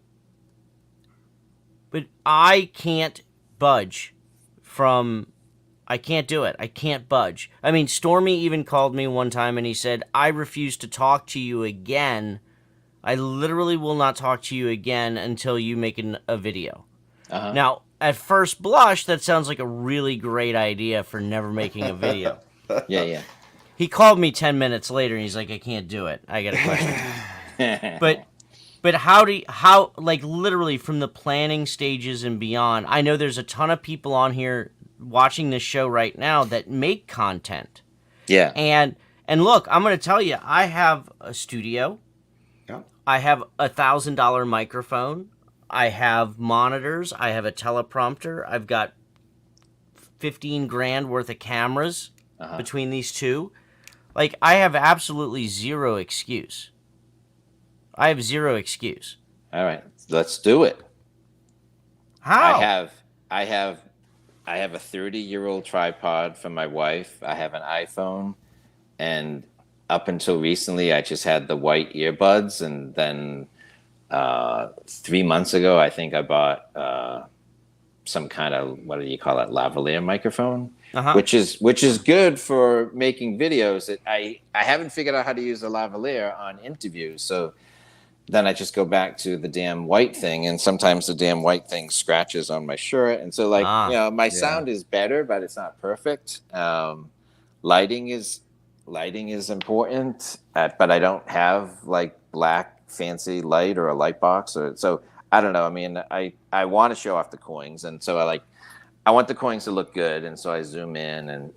I can't budge I can't do it. I can't budge. I mean, Stormy even called me one time and he said, I refuse to talk to you again. I literally will not talk to you again until you make a video. Uh-huh. Now, at first blush, that sounds like a really great idea for never making a video. Yeah. He called me 10 minutes later and he's like, I can't do it. I got a question. But how like literally from the planning stages and beyond, I know there's a ton of people on here watching this show right now that make content. Yeah. And look, I'm going to tell you, I have a studio. Yeah. I have $1,000 microphone. I have monitors. I have a teleprompter. I've got 15 grand worth of cameras between these two. Like, I have absolutely zero excuse. I have zero excuse. All right, let's do it. How? I have a 30-year-old tripod from my wife. I have an iPhone, and up until recently, I just had the white earbuds, and then 3 months ago, I think I bought some kind of, what do you call it, lavalier microphone, which is good for making videos. I haven't figured out how to use a lavalier on interviews, so then I just go back to the damn white thing, and sometimes the damn white thing scratches on my shirt, and so my sound is better, but it's not perfect. Lighting is important, but I don't have like black fancy light or a light box, so I don't know. I mean, I want to show off the coins, and so I want the coins to look good, and so I zoom in, and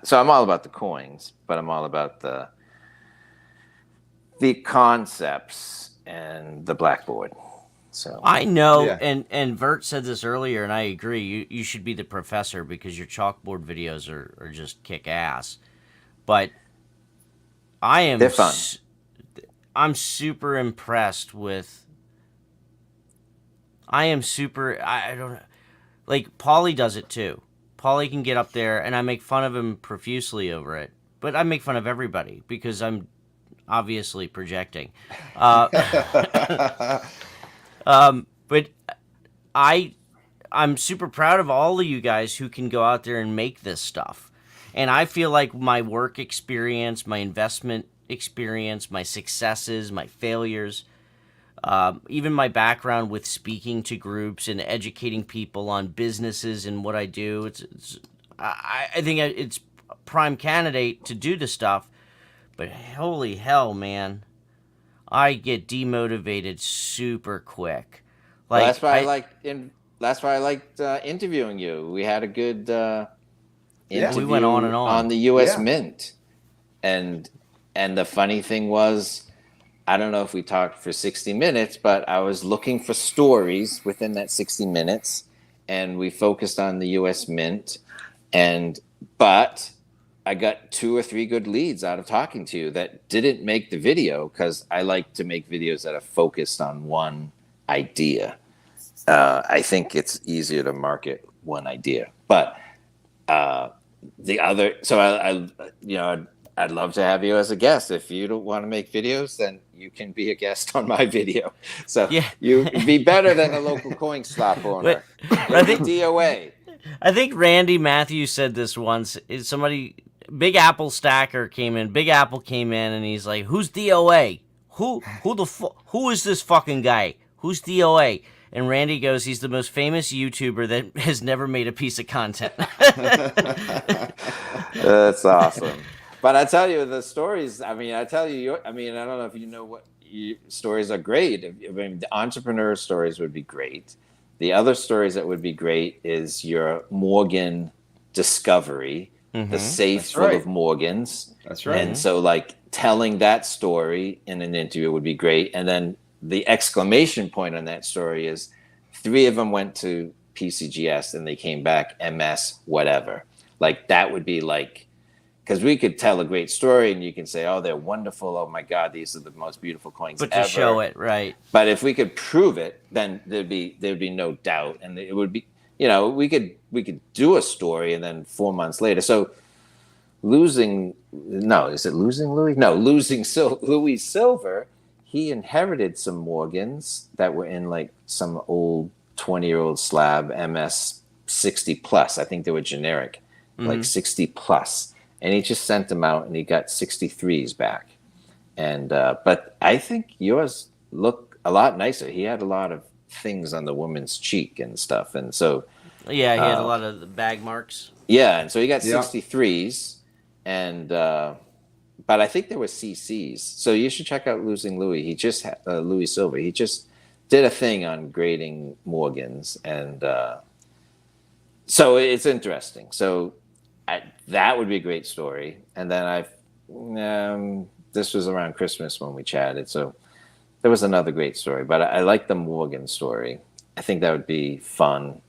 so I'm all about the coins, but I'm all about the concepts and the blackboard. So I know, Yeah. and Vert said this earlier, and I agree. You should be the professor because your chalkboard videos are just kick ass. But I am they're fun. I'm super impressed with. I don't know. Like Pauly does it too. Pauly can get up there, and I make fun of him profusely over it. But I make fun of everybody because I'm obviously projecting. But I'm super proud of all of you guys who can go out there and make this stuff. And I feel like my work experience, my investment experience, my successes, my failures, even my background with speaking to groups and educating people on businesses and what I do, I think it's a prime candidate to do the stuff. But holy hell, man, I get demotivated super quick. Well, Like that's why I liked that's why I liked interviewing you. We had a good interview we went on and on. the U.S. Yeah. Mint, and the funny thing was, I don't know if we talked for 60 minutes, but I was looking for stories within that 60 minutes, and we focused on the U.S. Mint, but I got 2 or 3 good leads out of talking to you that didn't make the video because I like to make videos that are focused on one idea. I think it's easier to market one idea, but the other. So I'd love to have you as a guest. If you don't want to make videos, then you can be a guest on my video. So Yeah. you'd be better than a local coin slot owner. I think DOA. I think Randy Matthews said this once. Somebody, Big Apple Stacker came in. Big Apple came in, and he's like, "Who's DOA? Who is this fucking guy? Who's DOA?" And Randy goes, "He's the most famous YouTuber that has never made a piece of content." That's awesome. But I tell you, the stories. I mean, I don't know if you know what stories are great. I mean, the entrepreneur stories would be great. The other stories that would be great is your Morgan discovery, the safe full of Morgans. That's right. And so, like, telling that story in an interview would be great. And then the exclamation point on that story is 3 of them went to PCGS and they came back MS whatever. Like, that would be like, because we could tell a great story and you can say, oh, they're wonderful. Oh my God, these are the most beautiful coins But ever. to show it, right? But if we could prove it, then there'd be no doubt, and it would be, we could do a story, and then 4 months later. So losing Louis Silver, he inherited some Morgans that were in like some old 20-year-old slab MS 60 plus. I think they were generic, like 60 plus. And he just sent them out, and he got 63s back. And but I think yours look a lot nicer. He had a lot of things on the woman's cheek and stuff, and so Yeah, he had a lot of the bag marks. yeah, and so he got 63s, and but I think there were CCs. So you should check out Losing Louis. He just had Louis Silver. He just did a thing on grading Morgans, and so it's interesting. So that would be a great story. And then this was around Christmas when we chatted, so there was another great story. But I like the Morgan story. I think that would be fun.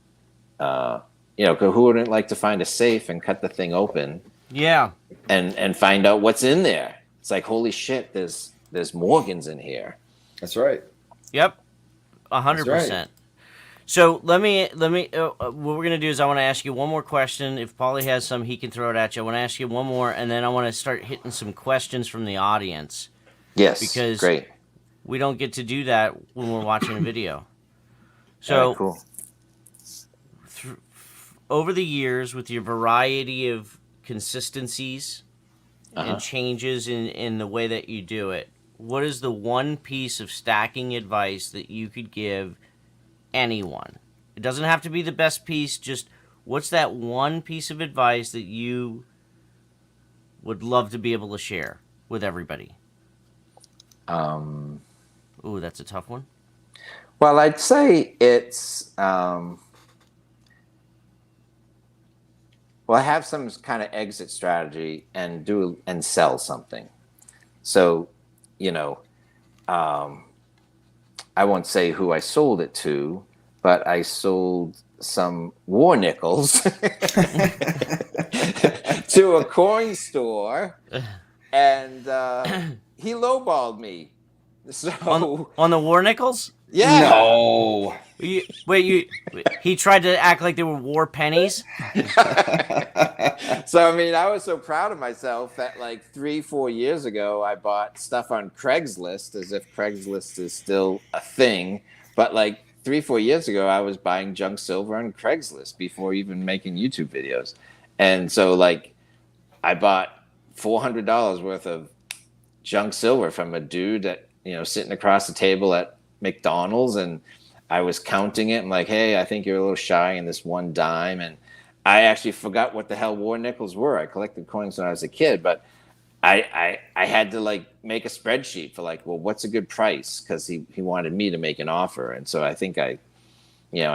Who wouldn't like to find a safe and cut the thing open? Yeah. And find out what's in there. It's like, holy shit, there's Morgans in here. That's right. Yep. 100%. So let me. What we're gonna do is I want to ask you one more question. If Pauly has some, he can throw it at you. I want to ask you one more, and then I want to start hitting some questions from the audience. Yes, because great. We don't get to do that when we're watching a video. So, cool. Over the years, with your variety of consistencies and changes in the way that you do it, what is the one piece of stacking advice that you could give anyone? It doesn't have to be the best piece, just what's that one piece of advice that you would love to be able to share with everybody? Ooh, that's a tough one. Well, I'd say it's have some kind of exit strategy and sell something. So, I won't say who I sold it to, but I sold some war nickels to a coin store, and he lowballed me. So on the war nickels? yeah. No. He tried to act like they were war pennies. So I mean, I was so proud of myself that like 3-4 years ago, I bought stuff on Craigslist, as if Craigslist is still a thing. But like 3-4 years ago, I was buying junk silver on Craigslist before even making YouTube videos. And so like I bought $400 worth of junk silver from a dude that, sitting across the table at McDonald's, and I was counting it. I'm like, hey, I think you're a little shy in this one dime. And I actually forgot what the hell war nickels were. I collected coins when I was a kid, but I had to like make a spreadsheet for like, well, what's a good price? Because he wanted me to make an offer. And so I think I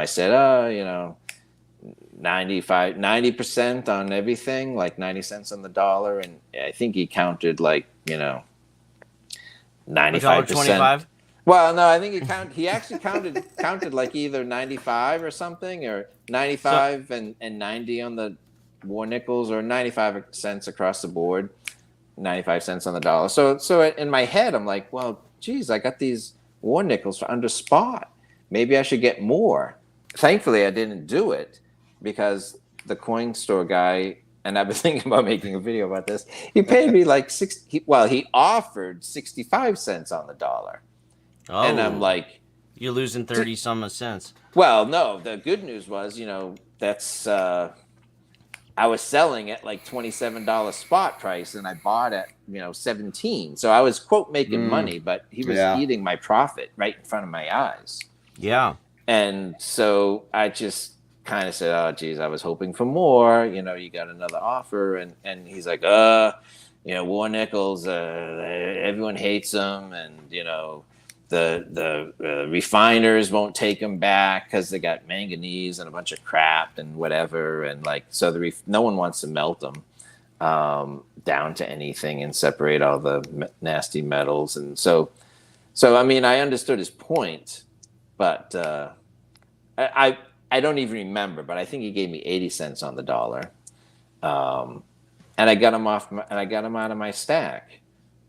said, 90% on everything, like 90 cents on the dollar. And I think he counted like, 95%. $1.25? Well, no, I think he actually counted like either 95 or something, or 95 and 90 on the war nickels, or 95 cents across the board, 95 cents on the dollar. So in my head, I'm like, well, geez, I got these war nickels for under spot. Maybe I should get more. Thankfully, I didn't do it, because the coin store guy, and I've been thinking about making a video about this, he paid me like he offered 65 cents on the dollar. Oh, and I'm like, you're losing 30 some cents. Well, no, the good news was, that's I was selling at like $27 spot price, and I bought at 17. So I was quote making money, but he was eating my profit right in front of my eyes. Yeah. And so I just kind of said, oh geez, I was hoping for more. You got another offer, and he's like, war nickels, everyone hates them, and the refiners won't take them back because they got manganese and a bunch of crap and whatever, and like so no one wants to melt them down to anything and separate all the nasty metals. And so I mean, I understood his point, but I don't even remember, but I think he gave me 80 cents on the dollar, and I got him out of my stack.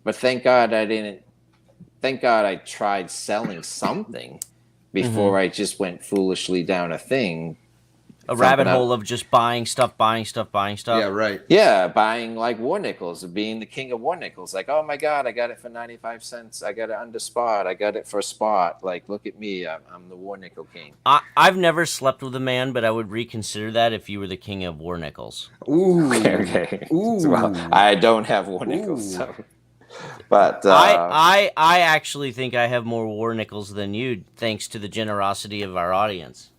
But thank God I tried selling something before I just went foolishly down a thing. A rabbit hole of just buying stuff. Yeah, right. Yeah, buying like war nickels, being the king of war nickels. Like, oh my God, I got it for 95 cents. I got it under spot. I got it for a spot. Like, look at me. I'm the war nickel king. I've never slept with a man, but I would reconsider that if you were the king of war nickels. Ooh. Okay. Ooh. Well, I don't have war nickels, so... But I actually think I have more war nickels than you, thanks to the generosity of our audience.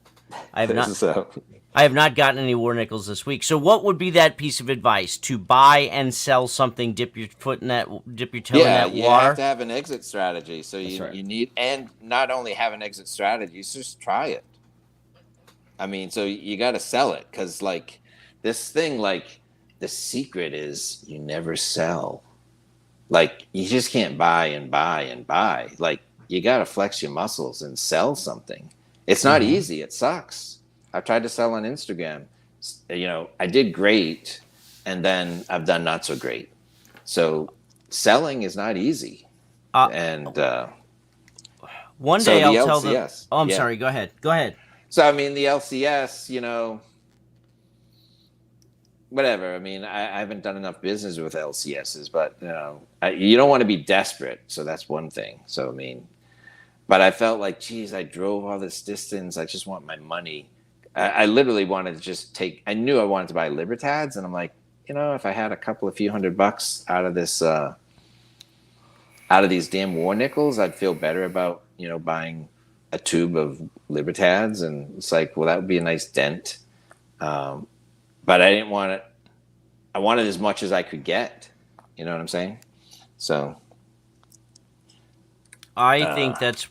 I have not gotten any war nickels this week. So what would be that piece of advice? To buy and sell something, dip your toe in that water? Yeah, you have to have an exit strategy. So you need, and not only have an exit strategy, you just try it. I mean, so you got to sell it, because like this thing, like the secret is you never sell. Like, you just can't buy and buy and buy. Like, you got to flex your muscles and sell something. It's not easy. It sucks. I've tried to sell on Instagram. I did great, and then I've done not so great. So selling is not easy. One day I'll tell them. Oh, I'm sorry. Go ahead. So, I mean, the LCS, whatever. I mean, I haven't done enough business with LCSs, but you don't want to be desperate. So that's one thing. So, I mean, but I felt like, geez, I drove all this distance. I just want my money. I literally wanted to just I knew I wanted to buy Libertads, and I'm like, if I had a few $100 out of this, out of these damn war nickels, I'd feel better about, buying a tube of Libertads. And it's like, well, that would be a nice dent. But I didn't want it. I wanted as much as I could get. You know what I'm saying? So I think that's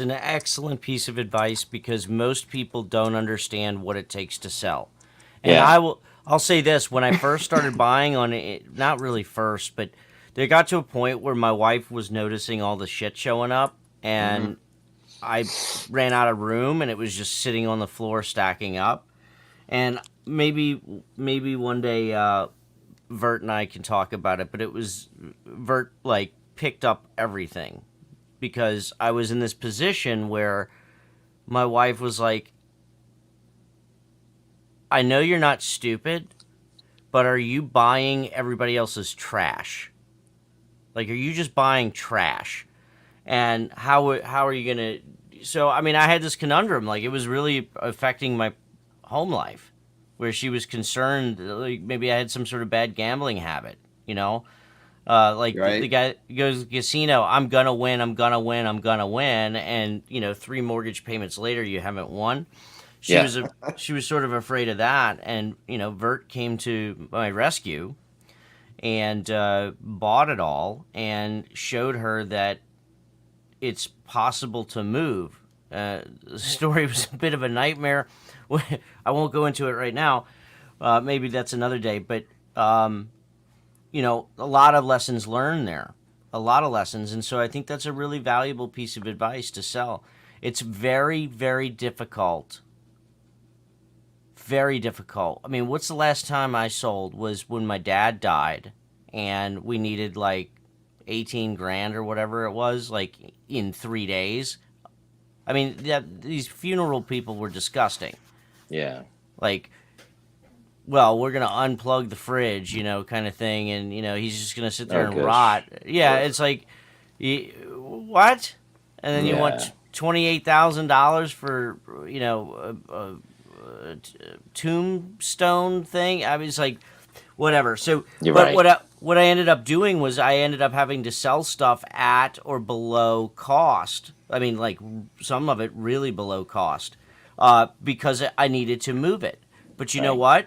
an excellent piece of advice, because most people don't understand what it takes to sell. And I'll say this: when I first started buying on it, not really first, but there got to a point where my wife was noticing all the shit showing up, and I ran out of room and it was just sitting on the floor stacking up. And maybe one day Vert and I can talk about it, but it was Vert like picked up everything because I was in this position where my wife was like, I know you're not stupid, but are you buying everybody else's trash? Like, are you just buying trash? And how are you going to... So, I mean, I had this conundrum. Like, it was really affecting my home life where she was concerned, like, maybe I had some sort of bad gambling habit, you know? Like, Right. the guy goes to the casino, I'm going to win, I'm going to win, I'm going to win. And, 3 mortgage payments later, you haven't won. She was sort of afraid of that, and Vert came to my rescue and bought it all and showed her that it's possible to move. The story was a bit of a nightmare. I won't go into it right now. Maybe that's another day, but a lot of lessons learned there, a lot of lessons, and so I think that's a really valuable piece of advice to sell. It's very, very difficult. Very difficult. I mean, what's the last time I sold was when my dad died and we needed like 18 grand or whatever it was, like in 3 days. I mean, these funeral people were disgusting. Yeah. Like, well, we're going to unplug the fridge, kind of thing. And, he's just going to sit there and rot. Yeah. It's like, what? And then you want $28,000 for, tombstone thing. I mean, it's like whatever. So, what I ended up doing was I ended up having to sell stuff at or below cost. I mean, like some of it really below cost, because I needed to move it. But you know what?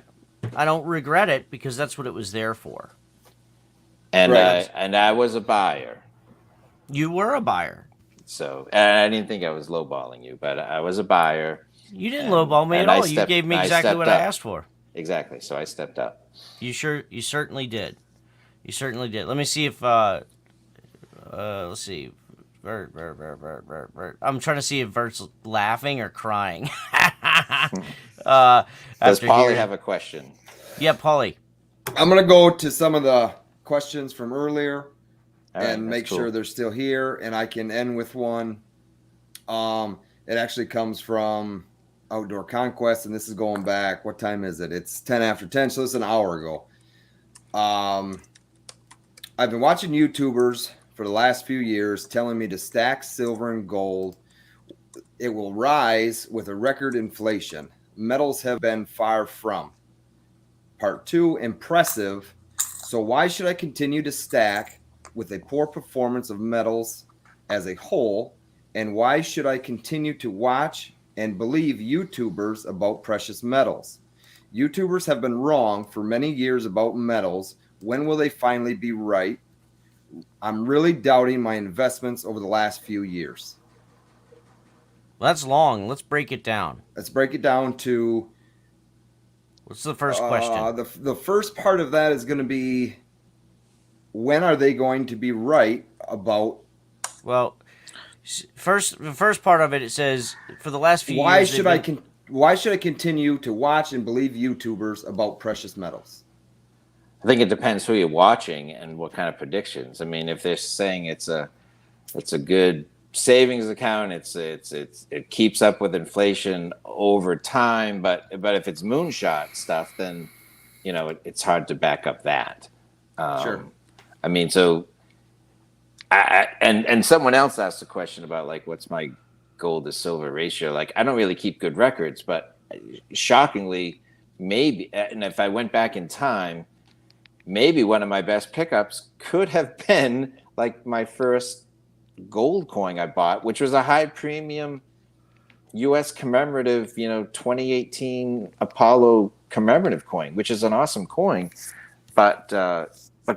I don't regret it because that's what it was there for. And I was a buyer. You were a buyer. So I didn't think I was lowballing you, but I was a buyer. You didn't lowball me at all. You gave me exactly what I asked for. Exactly. So I stepped up. You certainly did. You certainly did. Let me see if let's see. Vert. I'm trying to see if Vert's laughing or crying. Does Pauly have a question? Yeah, Pauly. I'm gonna go to some of the questions from earlier and make sure they're still here, and I can end with one. It actually comes from Outdoor Conquest, and this is going back. What time is it? It's 10 after 10, so it's an hour ago. I've been watching YouTubers for the last few years telling me to stack silver and gold. It will rise with a record inflation. Metals have been far from. Part 2, impressive. So why should I continue to stack with a poor performance of metals as a whole? And why should I continue to watch and believe YouTubers about precious metals? YouTubers have been wrong for many years about metals. When will they finally be right? I'm really doubting my investments over the last few years. Well, that's long. Let's break it down. Let's break it down to... What's the first question? The first part of that is going to be, when are they going to be right about... Well... the first part of it, it says, for the last few years... Why should I continue to watch and believe YouTubers about precious metals? I think it depends who you're watching and what kind of predictions. I mean, if they're saying it's a good savings account, it keeps up with inflation over time, but if it's moonshot stuff, then it's hard to back up that. Sure. I mean, so. And someone else asked a question about like what's my gold to silver ratio. Like I don't really keep good records, but shockingly, maybe, and if I went back in time, maybe one of my best pickups could have been like my first gold coin I bought, which was a high premium U.S. commemorative, 2018 Apollo commemorative coin, which is an awesome coin, but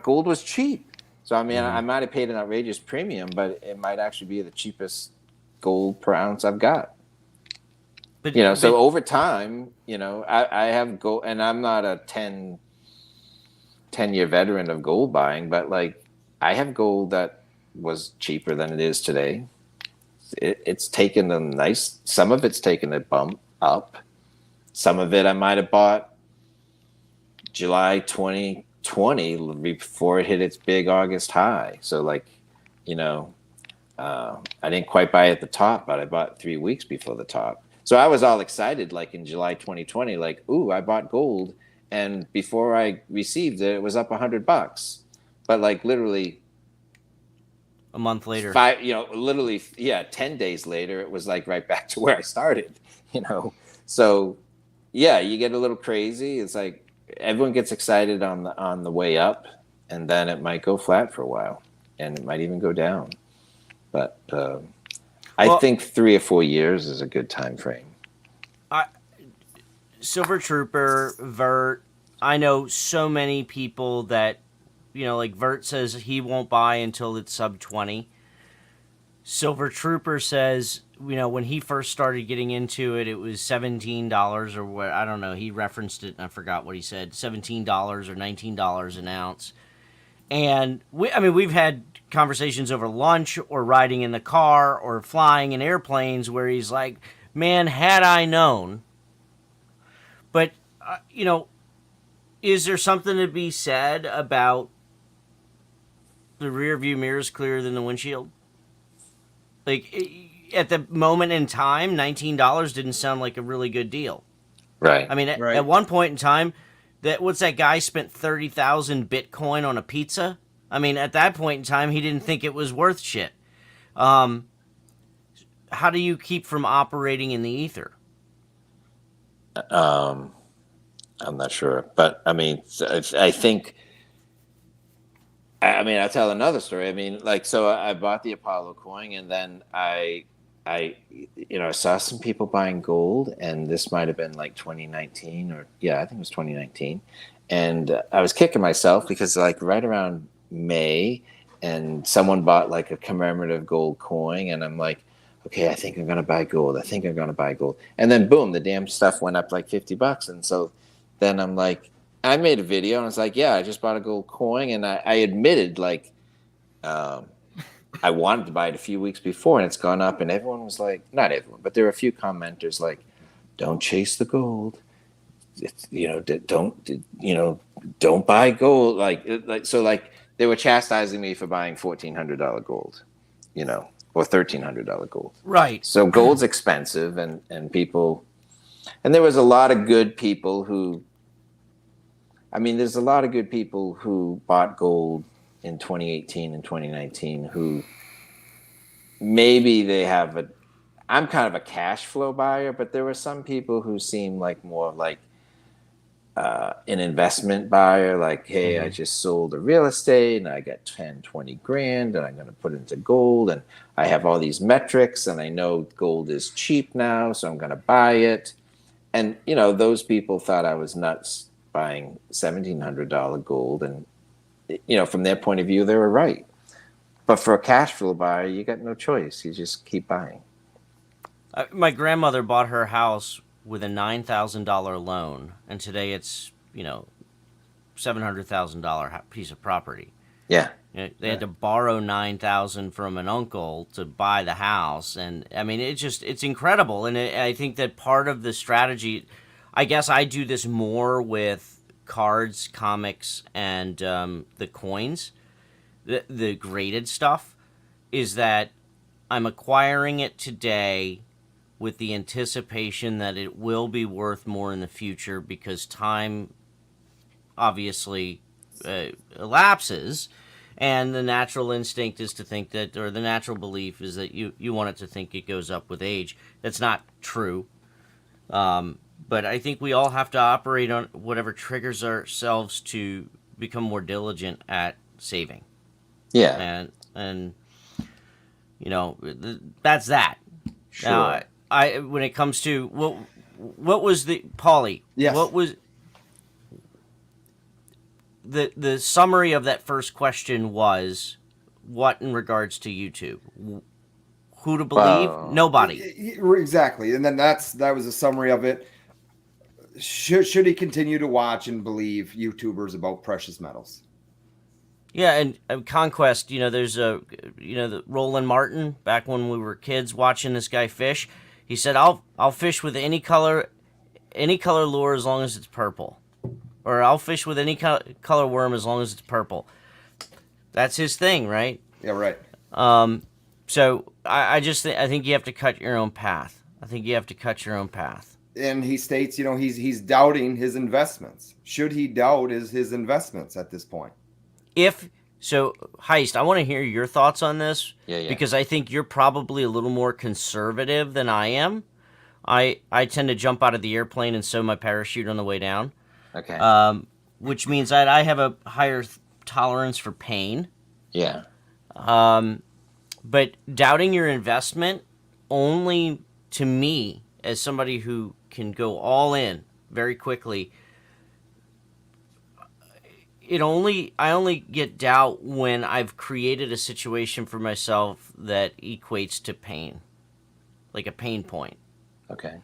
gold was cheap. So, I mean, I might have paid an outrageous premium, but it might actually be the cheapest gold per ounce I've got. But, so over time, I have gold, and I'm not a 10-year veteran of gold buying, but like I have gold that was cheaper than it is today. it's taken a nice. Some of it's taken a bump up. Some of it I might have bought July 2020 before it hit its big August high. So like, I didn't quite buy at the top, but I bought 3 weeks before the top. So I was all excited, like in July 2020, like, ooh, I bought gold, and before I received it, it was up $100. But like literally a month later, literally 10 days later, it was like right back to where I started. So yeah, you get a little crazy. It's like everyone gets excited on the way up, and then it might go flat for a while, and it might even go down. But I think 3 or 4 years is a good time frame. Silver Trooper, Vert. I know so many people that, like Vert says he won't buy until it's sub 20. Silver Trooper says, when he first started getting into it, it was $17 or what, I don't know. He referenced it and I forgot what he said, $17 or $19 an ounce. And we've had conversations over lunch or riding in the car or flying in airplanes where he's like, man, had I known. But, is there something to be said about the rear view mirror is clearer than the windshield? Like, at the moment in time, $19 didn't sound like a really good deal. Right. I mean, at one point in time, what's that guy spent 30,000 Bitcoin on a pizza? I mean, at that point in time, he didn't think it was worth shit. How do you keep from operating in the ether? I'm not sure, but I mean, I think. I'll tell another story. I mean, like, so I bought the Apollo coin, and then I saw some people buying gold, and this might have been like 2019, I think it was 2019, and I was kicking myself because like right around May, and someone bought like a commemorative gold coin, and I'm like, okay, I think I'm gonna buy gold. And then boom, the damn stuff went up like $50, and so then I'm like, I made a video and I was like, yeah, I just bought a gold coin, and I admitted like I wanted to buy it a few weeks before, and it's gone up, and everyone was like, not everyone, but there were a few commenters like, don't chase the gold. It's, don't buy gold. Like they were chastising me for buying $1,400 gold, or $1,300 gold. Right. So gold's expensive, and people, and there was a lot of good people who, there's a lot of good people who bought gold in 2018 and 2019 who maybe they have I'm kind of a cash flow buyer, but there were some people who seemed like more like an investment buyer, like, hey, I just sold a real estate and I got 10, 20 grand and I'm going to put it into gold, and I have all these metrics and I know gold is cheap now, so I'm going to buy it. And, those people thought I was nuts buying $1,700 gold, and from their point of view, they were right. But for a cash flow buyer, you got no choice. You just keep buying. My grandmother bought her house with a $9,000 loan, and today it's $700,000 piece of property. Yeah, they had to borrow $9,000 from an uncle to buy the house, and it's incredible. And I think that part of the strategy, I guess I do this more with cards, comics, and the coins, the graded stuff, is that I'm acquiring it today with the anticipation that it will be worth more in the future, because time obviously elapses, and the natural instinct is to think that, or the natural belief is that you want it to think it goes up with age. That's not true. But I think we all have to operate on whatever triggers ourselves to become more diligent at saving. Yeah. And that's that. Sure. Now, when it comes to what was the Pauly? Yes. What was the summary of that first question was what in regards to YouTube? Who to believe? Nobody. Exactly. And then that was a summary of it. Should he continue to watch and believe YouTubers about precious metals? Yeah, and Conquest, there's the Roland Martin, back when we were kids watching this guy fish. He said, I'll fish with any color lure as long as it's purple. Or I'll fish with any color worm as long as it's purple. That's his thing, right? Yeah, right. So I think you have to cut your own path. And he states, he's doubting his investments. Should he doubt his investments at this point? Heist, I want to hear your thoughts on this. Yeah. Because I think you're probably a little more conservative than I am. I tend to jump out of the airplane and sew my parachute on the way down. Okay. Which means that I have a higher tolerance for pain. Yeah. But doubting your investment, only to me, as somebody who can go all in very quickly, I only get doubt when I've created a situation for myself that equates to pain, like a pain point. Okay.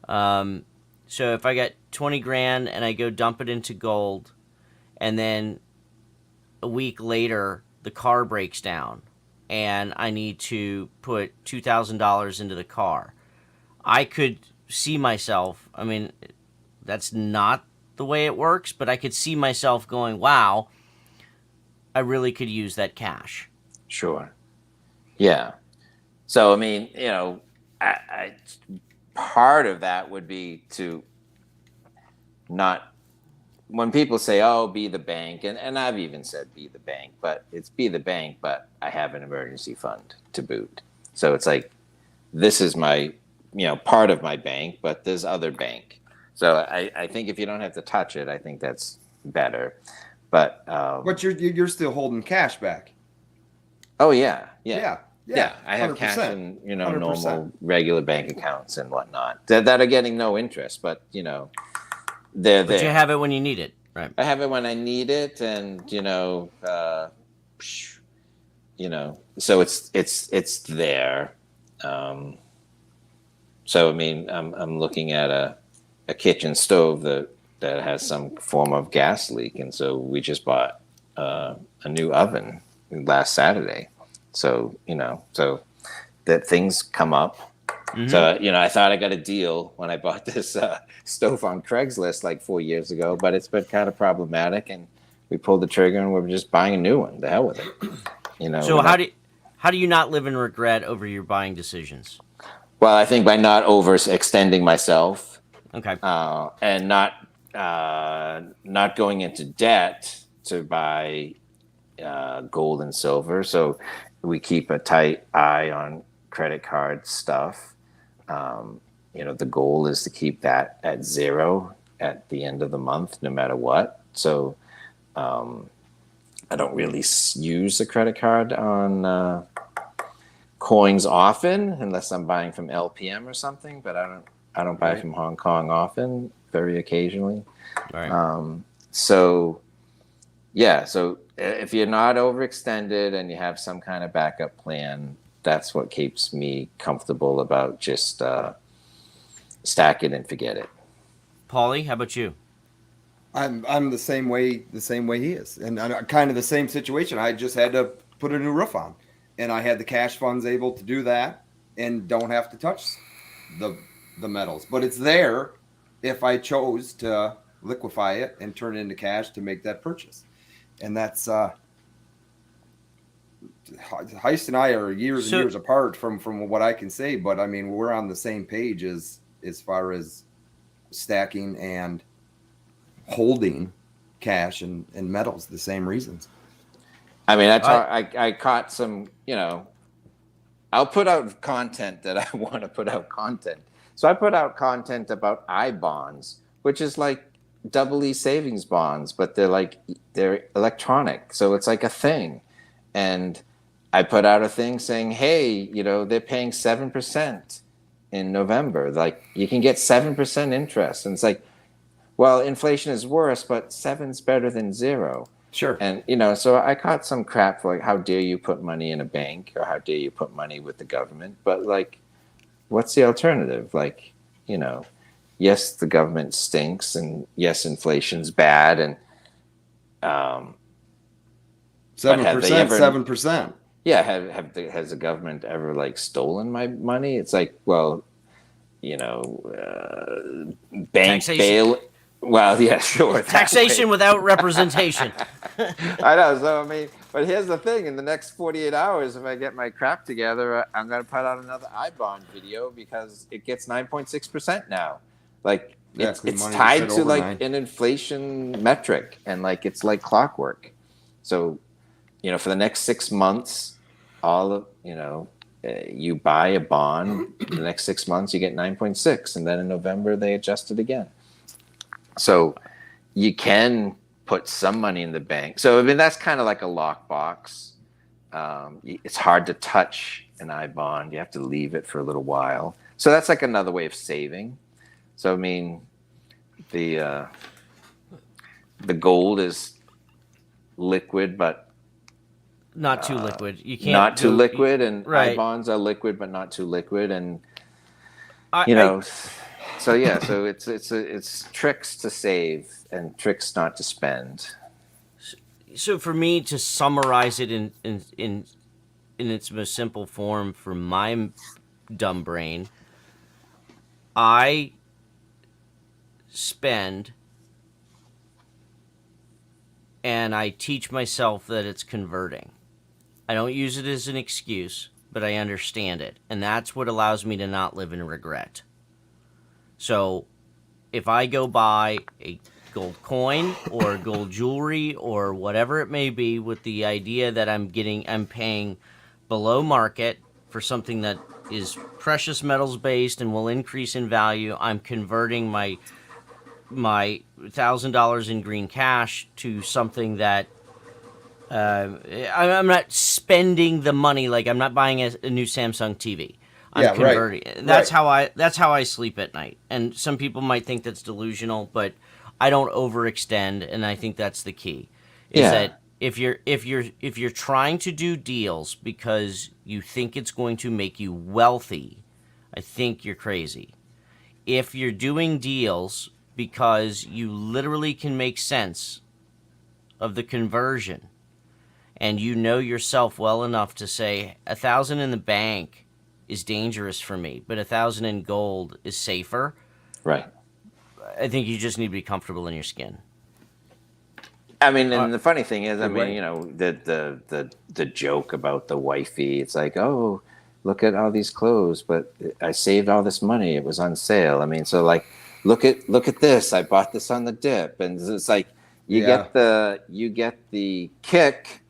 So if I got 20 grand and I go dump it into gold, and then a week later the car breaks down and I need to put $2,000 into the car, I could see myself, that's not the way it works, but I could see myself going, wow, I really could use that cash. Sure. Yeah. So, I part of that would be to not, when people say, oh, be the bank, and I've even said be the bank, but it's be the bank, but I have an emergency fund to boot. So it's like, this is my, part of my bank, but there's other bank. So I think if you don't have to touch it, I think that's better. But you're still holding cash back. Oh yeah. I have 100%. cash in 100%. normal regular bank accounts and whatnot that are getting no interest, but they're there. But you have it when you need it, right? I have it when I need it, and so it's there. So I'm looking at a kitchen stove that has some form of gas leak, and so we just bought a new oven last Saturday. So so that things come up. Mm-hmm. So I thought I got a deal when I bought this stove on Craigslist like 4 years ago, but it's been kind of problematic, and we pulled the trigger and we're just buying a new one. The hell with it. So how do you not live in regret over your buying decisions? Well, I think by not overextending myself, okay, and not going into debt to buy gold and silver. So we keep a tight eye on credit card stuff. The goal is to keep that at zero at the end of the month, no matter what. So I don't really use the credit card on coins often, unless I'm buying from LPM or something. But I don't buy from Hong Kong often, very occasionally. Right. So if you're not overextended and you have some kind of backup plan, that's what keeps me comfortable about just stack it and forget it. Pauly, how about you? I'm the same way he is, and I'm kind of the same situation. I just had to put a new roof on, and I had the cash funds able to do that, and don't have to touch the metals. But it's there if I chose to liquefy it and turn it into cash to make that purchase, and that's Heist and I are years and years apart from what I can say, but we're on the same page as far as stacking and holding cash and metals, the same reasons. I caught some, I'll put out content that I want to put out content. So I put out content about I-bonds, which is like double E savings bonds, but they're electronic. So it's like a thing. And I put out a thing saying, hey, they're paying 7% in November. Like, you can get 7% interest. And it's like, well, inflation is worse, but 7's better than 0. Sure. And, so I caught some crap for how dare you put money in a bank, or how dare you put money with the government. But what's the alternative? Yes, the government stinks, and yes, inflation's bad. And But have they 7%, ever? 7%. Yeah, has the government ever like stolen my money? It's like, well, bank Taxation. bail. Well, yeah, sure. Taxation without representation. I know. So, I mean, but here's the thing. In the next 48 hours, if I get my crap together, I'm going to put out another iBond video because it gets 9.6% now. Like, Yeah, it's money tied to like overnight. an inflation metric, and like it's like clockwork. So, for the next 6 months, all of, you buy a bond, the next 6 months you get 9.6, and then in November they adjust it again. So you can put some money in the bank. So I mean that's kind of like a lockbox. It's hard to touch an iBond. You have to leave it for a little while. So that's like another way of saving. So I mean, the gold is liquid, but not too liquid. You can't. Not too liquid, and right. iBonds are liquid, but not too liquid, and So yeah, so it's tricks to save and tricks not to spend. So for me to summarize it in its most simple form for my dumb brain, I spend and I teach myself that it's converting. I don't use it as an excuse, but I understand it, and that's what allows me to not live in regret. So if I go buy a gold coin or gold jewelry or whatever it may be with the idea that I'm paying below market for something that is precious metals based and will increase in value, I'm converting my $1,000 in green cash to something that I'm not spending the money. Like I'm not buying a new Samsung TV. I'm converting. Right. That's how I sleep at night. And some people might think that's delusional, but I don't overextend, and I think that's the key. Is that if you're trying to do deals because you think it's going to make you wealthy, I think you're crazy. If you're doing deals because you literally can make sense of the conversion, and you know yourself well enough to say 1,000 in the bank is dangerous for me, but 1,000 in gold is safer. Right. I think you just need to be comfortable in your skin. I mean, and the funny thing is, I mean, the joke about the wifey, it's like, oh, look at all these clothes, but I saved all this money. It was on sale. I mean, so like, look at this. I bought this on the dip, and it's like you get the kick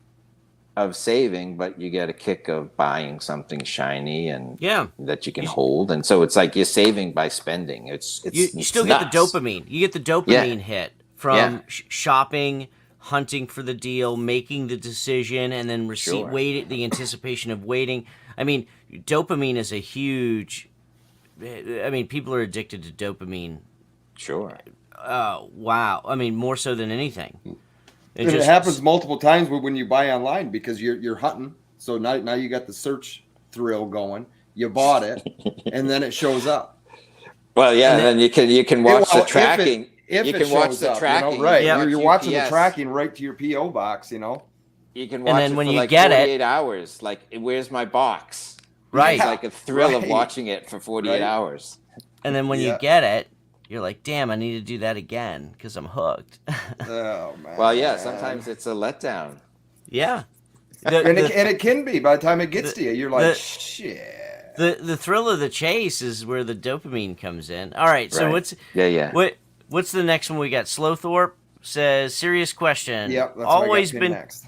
of saving, but you get a kick of buying something shiny and that you can hold, and so it's like you're saving by spending. You still get the dopamine. You get the dopamine hit from shopping, hunting for the deal, making the decision, and then the anticipation of waiting. I mean, dopamine is a huge. I mean, people are addicted to dopamine. Sure. Wow. I mean, more so than anything. It happens multiple times when you buy online because you're hunting. So now you got the search thrill going. You bought it, and then it shows up. Well, yeah, and then you can watch the tracking. You can watch the tracking, right? You're watching the tracking right to your PO box. You can watch it for like 48 hours. Like, where's my box? Right. It's like a thrill of watching it for 48 hours. And then when you get it, you're like, damn, I need to do that again because I'm hooked. Oh, man. Well, yeah, sometimes it's a letdown. Yeah. And it can be by the time it gets to you. You're like, shit. The thrill of the chase is where the dopamine comes in. All right, so what's the next one we got? Slowthorpe says, serious question. Yep, that's always been next.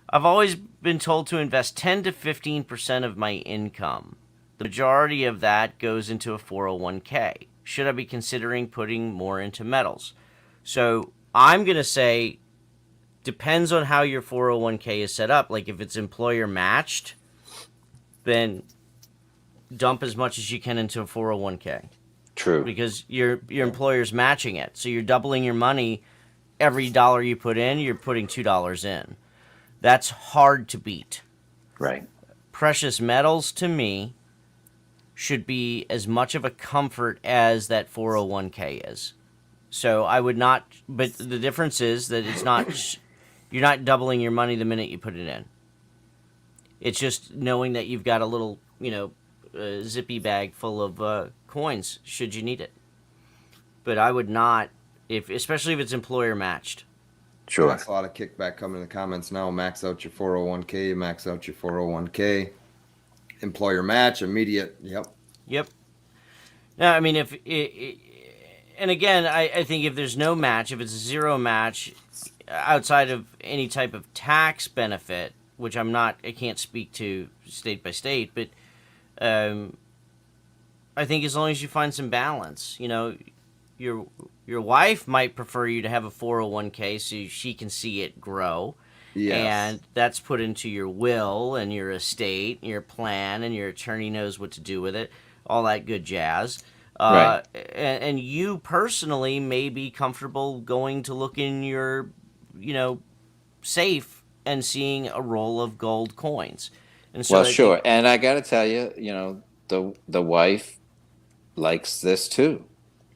I've always been told to invest 10 to 15% of my income. The majority of that goes into a 401k. Should I be considering putting more into metals? So I'm going to say depends on how your 401k is set up. Like if it's employer matched, then dump as much as you can into a 401k. True. Because your employer's matching it. So you're doubling your money. Every dollar you put in, you're putting $2 in. That's hard to beat. Right. Precious metals to me should be as much of a comfort as that 401k is. So I would not, but the difference is that it's not You're not doubling your money the minute you put it in. It's just knowing that you've got a little, zippy bag full of coins should you need it. But I would not, especially if it's employer matched. Sure. That's a lot of kickback coming in the comments now. Max out your 401k, max out your 401k. Employer match, immediate. Yep. Now, I mean, and again, I think if there's no match, if it's a zero match, outside of any type of tax benefit, which I can't speak to state by state, but I think as long as you find some balance, your wife might prefer you to have a 401k so she can see it grow. Yes. And that's put into your will and your estate, your plan, and your attorney knows what to do with it, all that good jazz. Right. And you personally may be comfortable going to look in your, safe and seeing a roll of gold coins. And so sure. And I got to tell you, the wife likes this too.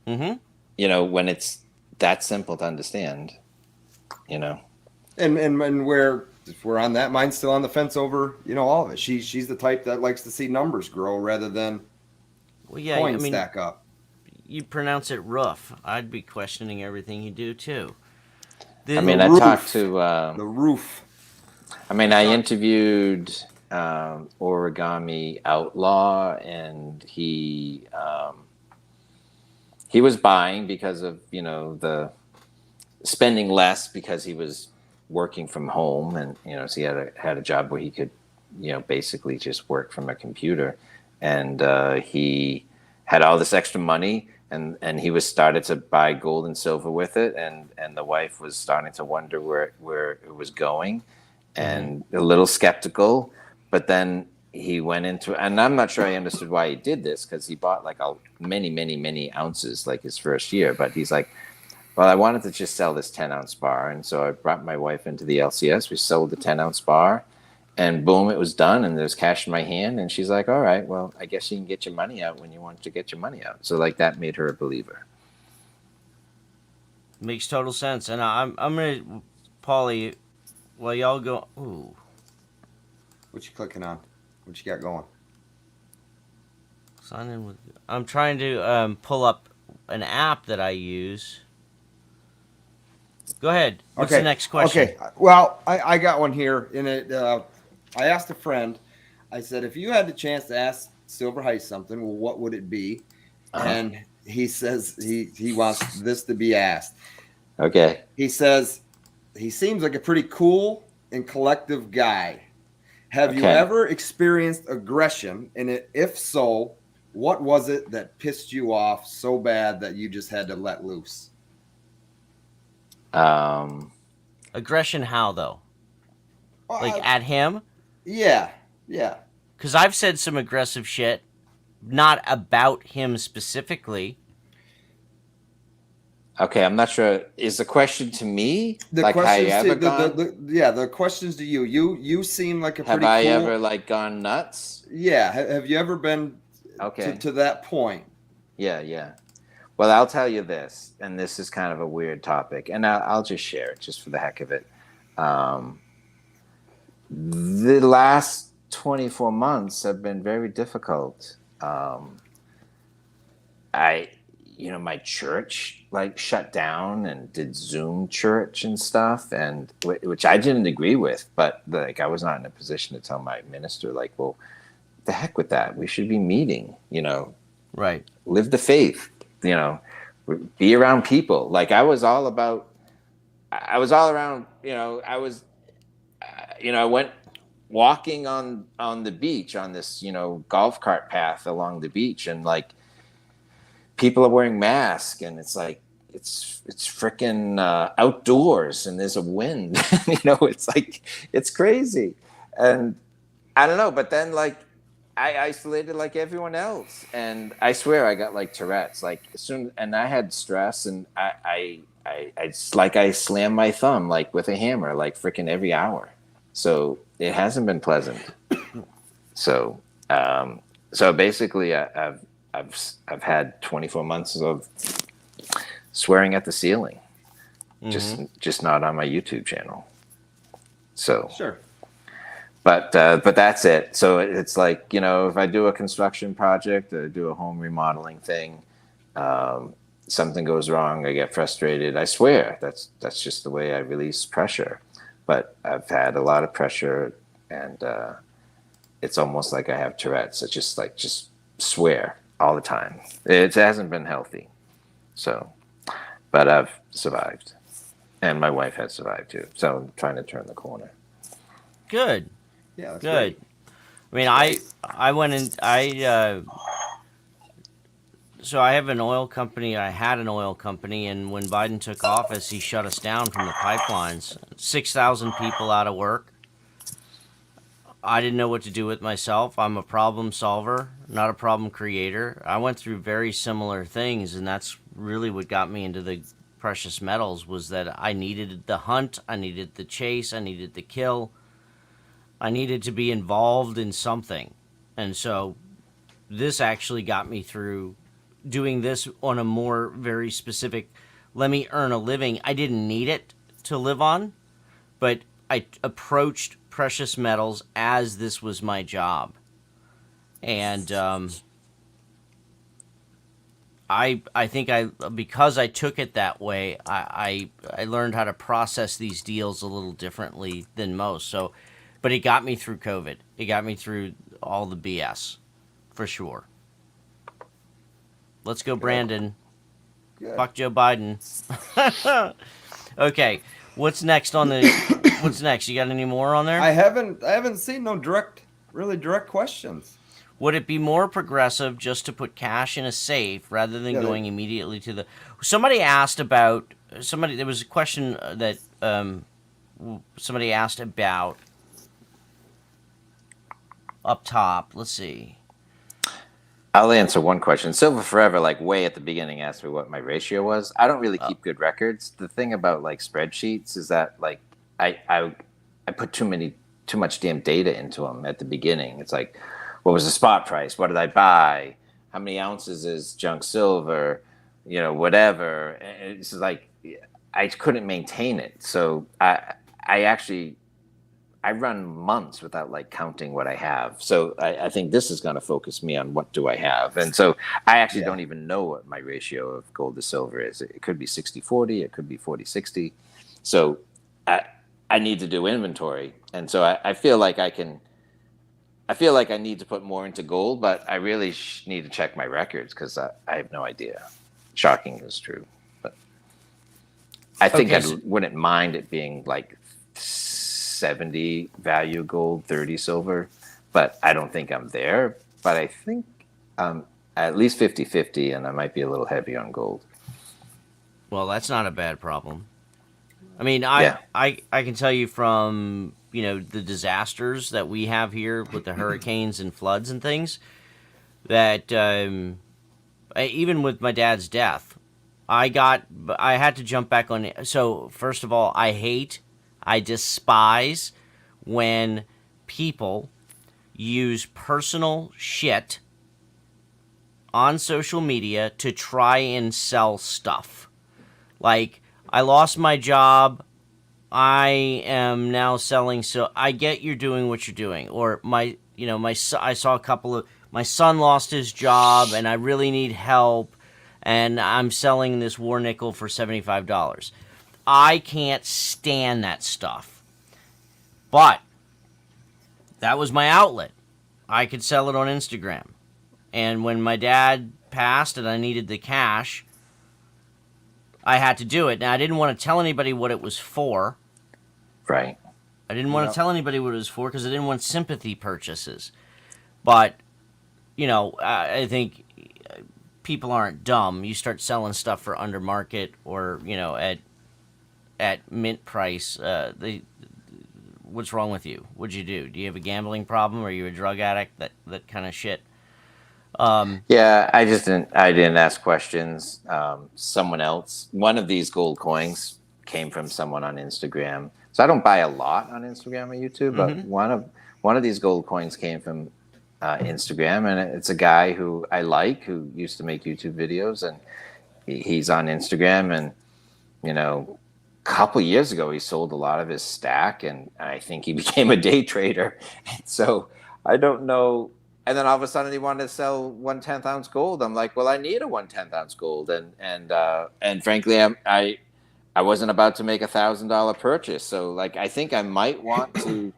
Mm-hmm. When it's that simple to understand, And if we're on that, mine's still on the fence over, all of it. She's the type that likes to see numbers grow rather than coins stack up. You pronounce it roof. I'd be questioning everything you do too. I talked to the roof. I interviewed Origami Outlaw, and he was buying because of the spending less because he was working from home, and so he had a job where he could basically just work from a computer, and he had all this extra money, and he was started to buy gold and silver with it, and the wife was starting to wonder where it was going, and a little skeptical, but then he went into, and I'm not sure I understood why he did this, because he bought like many ounces like his first year, but he's like, well, I wanted to just sell this 10-ounce bar, and so I brought my wife into the LCS. We sold the 10-ounce bar, and boom, it was done, and there's cash in my hand, and she's like, all right, well, I guess you can get your money out when you want to get your money out. So like that made her a believer. Makes total sense. And I'm gonna, Pauly, while y'all go, ooh. What you clicking on? What you got going? Sign in with, I'm trying to pull up an app that I use. Go ahead. What's the next question? Okay. Well, I got one here. In it, I asked a friend. I said, if you had the chance to ask Silver Heist something, well, what would it be? And he says he wants this to be asked. Okay. He says he seems like a pretty cool and collective guy. Have you ever experienced aggression? And if so, what was it that pissed you off so bad that you just had to let loose? Aggression how, though? Like at him? Yeah. Because I've said some aggressive shit, not about him specifically. Okay, I'm not sure. Is the question to me? The question's to you. You seem like a pretty cool... Have I ever gone nuts? Yeah. Have you ever been to that point? Yeah. Well, I'll tell you this, and this is kind of a weird topic, and I'll just share it just for the heck of it. The last 24 months have been very difficult. My church shut down and did Zoom church and stuff, and which I didn't agree with, but I was not in a position to tell my minister, well, the heck with that. We should be meeting, Right. Live the faith. Be around people. I was all around, I went walking on the beach on this, golf cart path along the beach, and people are wearing masks, and it's freaking outdoors, and there's a wind, it's crazy. And I don't know, but then I isolated like everyone else, and I swear I got Tourette's and I had stress, and I slammed my thumb with a hammer freaking every hour. So it hasn't been pleasant. So basically I've had 24 months of swearing at the ceiling, just not on my YouTube channel. So Sure. But that's it. So it's like, if I do a construction project, or do a home remodeling thing, something goes wrong, I get frustrated. I swear that's just the way I release pressure. But I've had a lot of pressure, and it's almost like I have Tourette's. It's just swear all the time. It hasn't been healthy. So, but I've survived, and my wife has survived too. So I'm trying to turn the corner. Good. Yeah, that's Good. great. I mean, I went in. So I have an oil company. I had an oil company, and when Biden took office, he shut us down from the pipelines. 6,000 people out of work. I didn't know what to do with myself. I'm a problem solver, not a problem creator. I went through very similar things, and that's really what got me into the precious metals. Was that I needed the hunt, I needed the chase, I needed the kill. I needed to be involved in something. And so this actually got me through doing this on a more very specific, let me earn a living. I didn't need it to live on, but I approached precious metals as this was my job. And I think because I took it that way, I learned how to process these deals a little differently than most. So, but it got me through COVID. It got me through all the BS, for sure. Let's go, Brandon. Good. Fuck Joe Biden. Okay, what's next on the? What's next? You got any more on there? I haven't seen no direct questions. Would it be more progressive just to put cash in a safe rather than going immediately to the? Somebody asked about There was a question that somebody asked about up top. Let's see. I'll answer one question. Silver Forever, like way at the beginning, asked me what my ratio was. I don't really keep good records. The thing about like spreadsheets is that like I put too much damn data into them at the beginning. It's like, what was the spot price? What did I buy? How many ounces is junk silver? Whatever. And it's like I couldn't maintain it. So I run months without like counting what I have. So I think this is going to focus me on what do I have. And so I actually don't even know what my ratio of gold to silver is. It could be 60-40. It could be 40-60. So I need to do inventory. And so I feel like I need to put more into gold, but I really need to check my records because I have no idea. Shocking is true. But I think I wouldn't mind it being like 70 value gold, 30 silver, but I don't think I'm there. But I think at least 50-50, and I might be a little heavy on gold. Well, that's not a bad problem. I mean, I can tell you from the disasters that we have here with the hurricanes and floods and things, that even with my dad's death, I had to jump back on it. So first of all, I despise when people use personal shit on social media to try and sell stuff. Like, I lost my job. I am now selling. So I get you're doing what you're doing. Or I saw a couple of, my son lost his job and I really need help. And I'm selling this war nickel for $75. I can't stand that stuff. But that was my outlet. I could sell it on Instagram. And when my dad passed and I needed the cash, I had to do it. Now, I didn't want to tell anybody what it was for. Right. I didn't want to tell anybody what it was for because I didn't want sympathy purchases. But, I think people aren't dumb. You start selling stuff for under market or, at mint price. What's wrong with you? What'd you do? Do you have a gambling problem? Are you a drug addict? That kind of shit. Yeah, I didn't ask questions. Someone else, one of these gold coins came from someone on Instagram. So I don't buy a lot on Instagram or YouTube, but one of these gold coins came from Instagram, and it's a guy who I like, who used to make YouTube videos, and he's on Instagram, and couple years ago, he sold a lot of his stack, and I think he became a day trader. And so I don't know. And then all of a sudden he wanted to sell 1/10 ounce gold. I'm like, well, I need a 1/10 ounce gold. And frankly, I wasn't about to make $1,000 purchase. So like, I think I might want to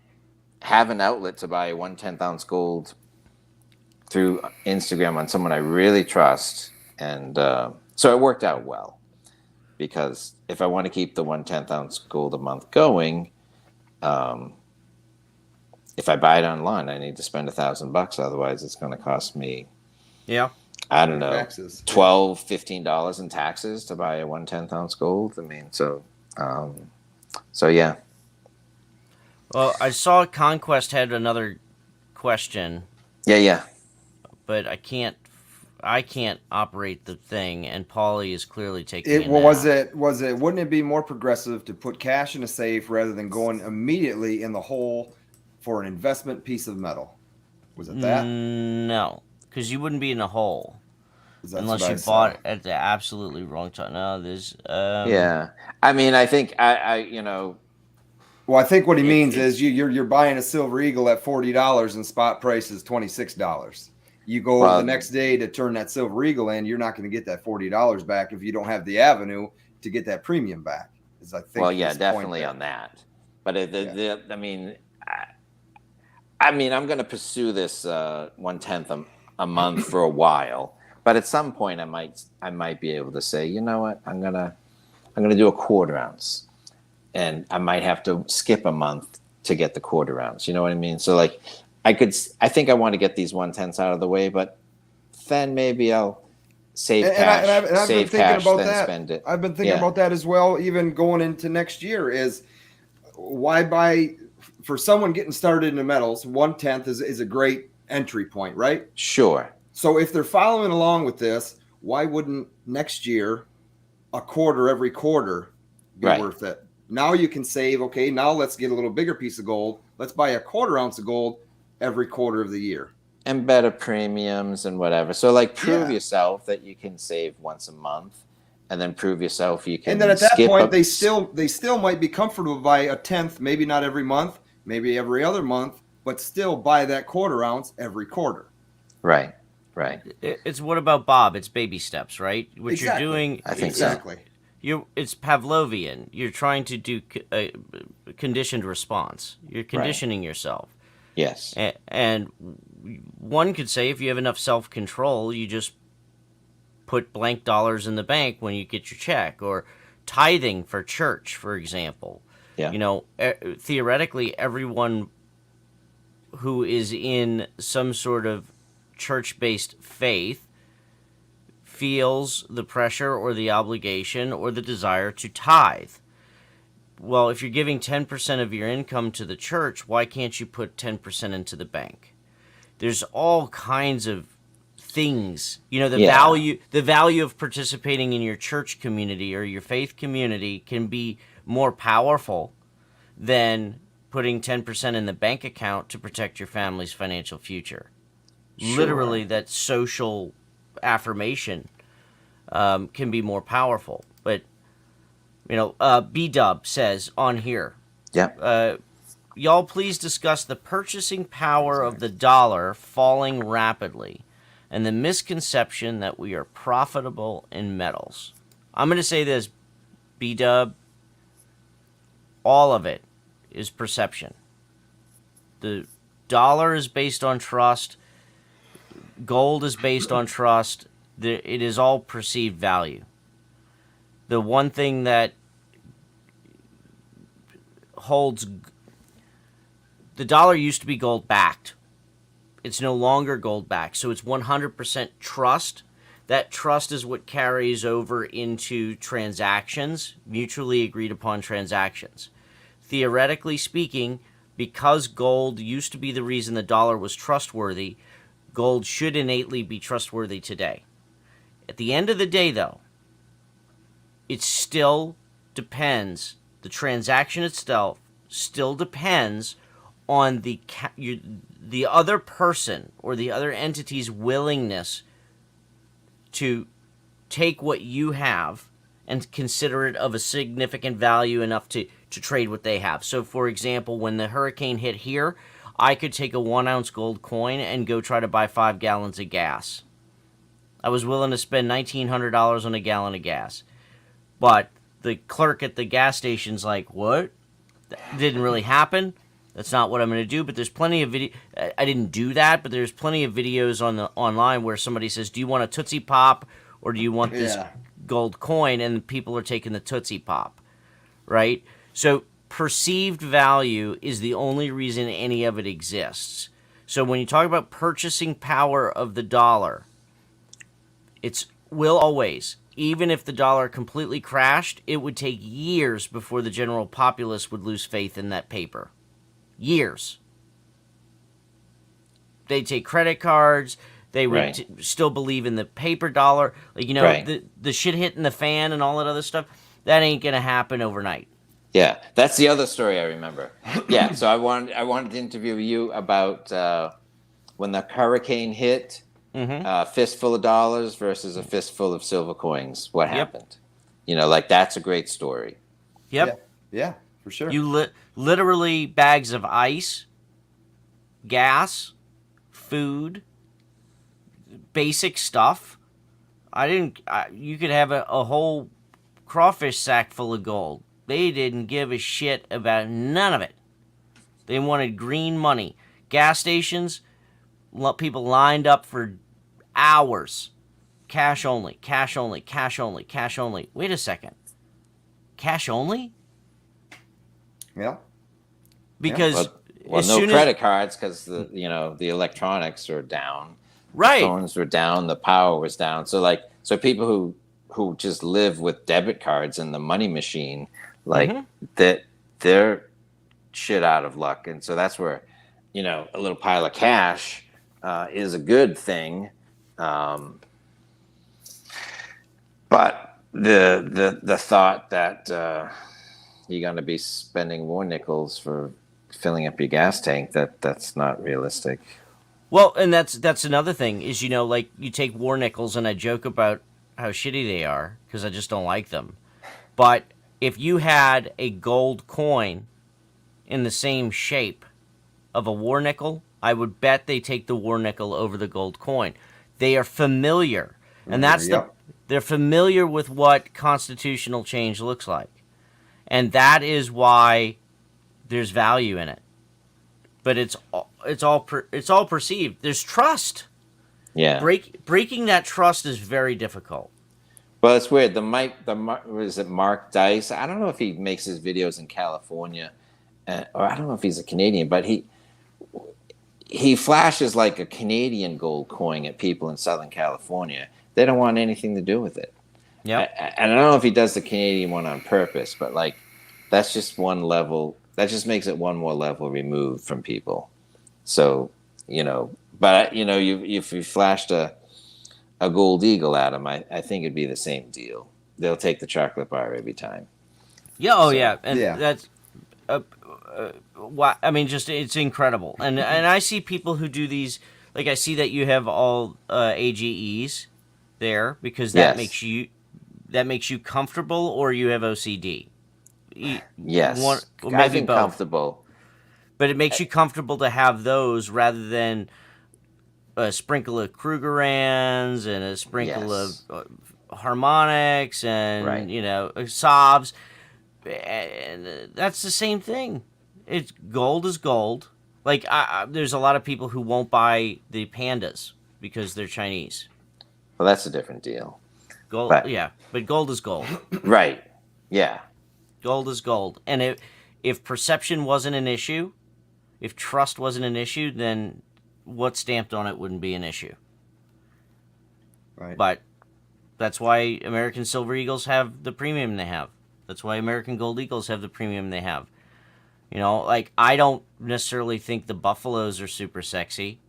have an outlet to buy a 1/10 ounce gold through Instagram on someone I really trust. And so it worked out well, because if I want to keep the 1/10 ounce gold a month going, if I buy it online, I need to spend $1,000. Otherwise, it's going to cost me, I don't know, taxes. $12, $15 in taxes to buy a 1/10 ounce gold. I mean, so yeah. Well, I saw Conquest had another question. Yeah. But I can't operate the thing, and Pauly is clearly taking It it. was it. Wouldn't it be more progressive to put cash in a safe rather than going immediately in the hole for an investment piece of metal? Was it that? No, because you wouldn't be in a hole unless what you I bought saw. at the absolutely wrong time. No, there's Yeah. I mean, I think I Well, I think what he means is you're buying a Silver Eagle at $40 and spot price is $26. You go the next day to turn that Silver Eagle in, you're not going to get that $40 back if you don't have the avenue to get that premium back. Definitely on that. But I mean, I'm going to pursue this 1/10 a month for a while. But at some point, I might be able to say, you know what, I'm gonna do a 1/4 ounce, and I might have to skip a month to get the 1/4 ounce. You know what I mean? So like, I think I want to get these 1/10s out of the way, but then maybe I'll save cash, save cash, then spend it. I've been thinking about that as well, even going into next year. Is why buy for someone getting started in the metals? 1/10 is a great entry point, right? Sure. So if they're following along with this, why wouldn't next year a 1/4 every quarter be worth it? Now you can save. Okay, now let's get a little bigger piece of gold. Let's buy a 1/4 ounce of gold every quarter of the year. And better premiums and whatever. So like, prove yourself that you can save once a month, and then prove yourself you can. And then at that point, they still might be comfortable by a 1/10, maybe not every month, maybe every other month, but still buy that 1/4 ounce every quarter. Right. It's what about Bob? It's baby steps, right? What you're doing, I think exactly. It's Pavlovian. You're trying to do a conditioned response. You're conditioning yourself. Yes. And one could say, if you have enough self-control, you just put blank dollars in the bank when you get your check, or tithing for church, for example. Yeah. You know, theoretically, everyone who is in some sort of church-based faith feels the pressure or the obligation or the desire to tithe. Well, if you're giving 10% of your income to the church, why can't you put 10% into the bank? There's all kinds of things. You know, the value of participating in your church community or your faith community can be more powerful than putting 10% in the bank account to protect your family's financial future. Sure. Literally, that social affirmation can be more powerful. But, you know, B-Dub says on here, y'all please discuss the purchasing power of the dollar falling rapidly and the misconception that we are profitable in metals. I'm going to say this, B-Dub, all of it is perception. The dollar is based on trust. Gold is based on trust. It is all perceived value. The one thing that holds... The dollar used to be gold backed. It's no longer gold backed. So it's 100% trust. That trust is what carries over into transactions, mutually agreed upon transactions. Theoretically speaking, because gold used to be the reason the dollar was trustworthy, gold should innately be trustworthy today. At the end of the day, though, it still depends, the transaction itself still depends on the other person or the other entity's willingness to take what you have and consider it of a significant value enough to trade what they have. So, for example, when the hurricane hit here, I could take a 1 ounce gold coin and go try to buy 5 gallons of gas. I was willing to spend $1,900 on a gallon of gas. But the clerk at the gas station's like, what? That didn't really happen. That's not what I'm going to do. But there's plenty of video. I didn't do that, but there's plenty of videos online where somebody says, do you want a Tootsie Pop or do you want this gold coin? And people are taking the Tootsie Pop, right? So perceived value is the only reason any of it exists. So when you talk about purchasing power of the dollar, it's will always, even if the dollar completely crashed, it would take years before the general populace would lose faith in that paper. Years. They take credit cards. They would still believe in the paper dollar. Like, you know, the shit hitting the fan and all that other stuff, that ain't going to happen overnight. Yeah, that's the other story I remember. Yeah, so I wanted to interview you about when the hurricane hit, a fistful of dollars versus a fistful of silver coins. What happened? You know, like, that's a great story. Yep. Yeah, for sure. You literally bags of ice, gas, food, basic stuff. You could have a whole crawfish sack full of gold. They didn't give a shit about none of it. They wanted green money. Gas stations, people lined up for hours. Cash only, cash only, cash only, cash only. Wait a second. Cash only? Yeah. Because well, no credit cards because the electronics are down. Right. The phones were down. The power was down. So people who just live with debit cards and the money machine, that they're shit out of luck. And so that's where, a little pile of cash is a good thing. But the thought that you're going to be spending war nickels for filling up your gas tank, that's not realistic. Well, and that's another thing is, like, you take war nickels, and I joke about how shitty they are because I just don't like them. But if you had a gold coin in the same shape of a war nickel, I would bet they take the war nickel over the gold coin. They are familiar, and they're familiar with what constitutional change looks like, and that is why there's value in it. But it's all perceived. There's trust. Yeah. Breaking that trust is very difficult. Well, it's weird. Was it Mark Dice? I don't know if he makes his videos in California, or I don't know if he's a Canadian, but he flashes like a Canadian gold coin at people in Southern California. They don't want anything to do with it. Yeah. And I don't know if he does the Canadian one on purpose, but that's just one level. That just makes it one more level removed from people. So, but if you flashed a gold eagle at them, I think it'd be the same deal. They'll take the chocolate bar every time. Yeah. Oh, yeah. And that's, just it's incredible. And I see people who do these. Like, I see that you have all AGEs there because that makes you comfortable, or you have OCD. Yes, maybe both. Comfortable. But it makes you comfortable to have those rather than a sprinkle of Krugerrands and a sprinkle of harmonics and sobs. And that's the same thing. It's gold is gold. Like, there's a lot of people who won't buy the pandas because they're Chinese. Well, that's a different deal. Gold, but gold is gold. Right. Yeah. Gold is gold. And if perception wasn't an issue, if trust wasn't an issue, then what's stamped on it wouldn't be an issue. Right. But that's why American Silver Eagles have the premium they have. That's why American Gold Eagles have the premium they have. I don't necessarily think the buffaloes are super sexy,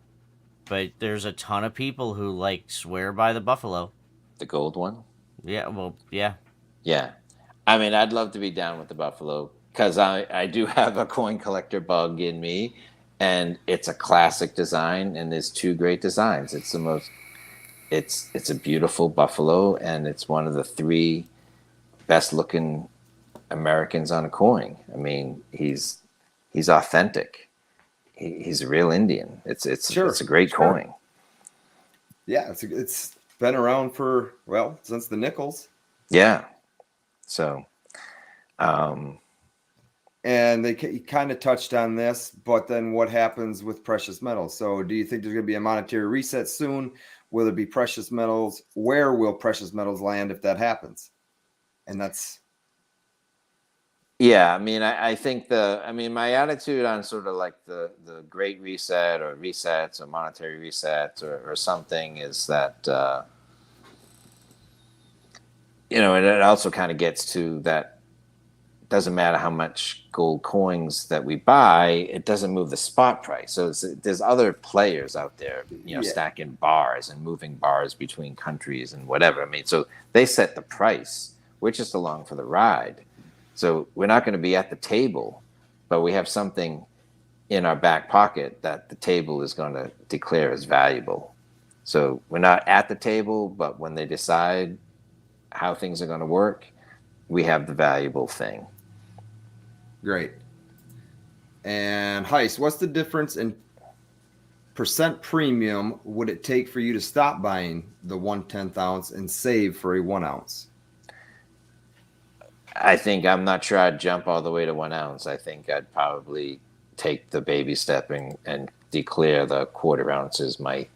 but there's a ton of people who, swear by the buffalo. The gold one? Yeah, well, yeah. Yeah. I mean, I'd love to be down with the buffalo because I do have a coin collector bug in me, and it's a classic design, and there's two great designs. It's a beautiful buffalo, and it's one of the three best looking Americans on a coin. I mean, he's authentic. He's a real Indian. It's a great coin. Yeah, it's been around for, well, since the nickels. Yeah. So, and they kind of touched on this, but then what happens with precious metals? So do you think there's going to be a monetary reset soon? Will there be precious metals? Where will precious metals land if that happens? And that's... Yeah, I mean, I think my attitude on sort of like the great reset or resets or monetary resets or something is that, and it also kind of gets to that it doesn't matter how much gold coins that we buy, it doesn't move the spot price. So there's other players out there, stacking bars and moving bars between countries and whatever. I mean, so they set the price. We're just along for the ride. So we're not going to be at the table, but we have something in our back pocket that the table is going to declare as valuable. So we're not at the table, but when they decide how things are going to work, we have the valuable thing. Great. And Heist, what's the difference in percent premium would it take for you to stop buying the 1/10 ounce and save for a 1 ounce? I think I'm not sure I'd jump all the way to 1 ounce. I think I'd probably take the baby step and declare the 1/4 ounce as my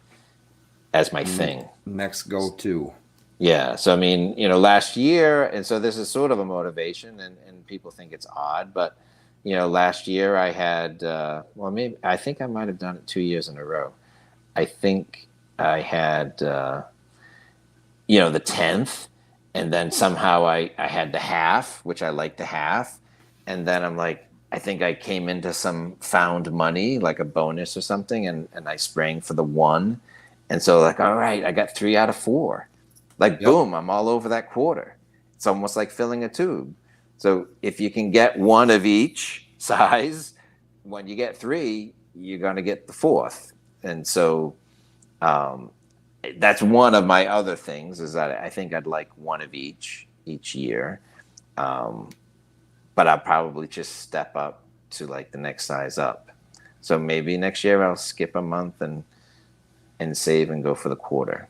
thing. Next go-to. Yeah. So, I mean, last year, and so this is sort of a motivation, and people think it's odd, but, last year I had, I think I might have done it 2 years in a row. I think I had, the 10th. And then somehow I had the half, which I like the half. And then I'm like, I think I came into some found money, like a bonus or something. And I sprang for the 1. And so like, all right, I got 3 out of 4. Like, boom, I'm all over that 1/4. It's almost like filling a tube. So if you can get 1 of each size, when you get 3, you're going to get the 4th. And so, that's one of my other things is that I think I'd like 1 of each year. But I'll probably just step up to like the next size up. So maybe next year I'll skip a month and save and go for the 1/4.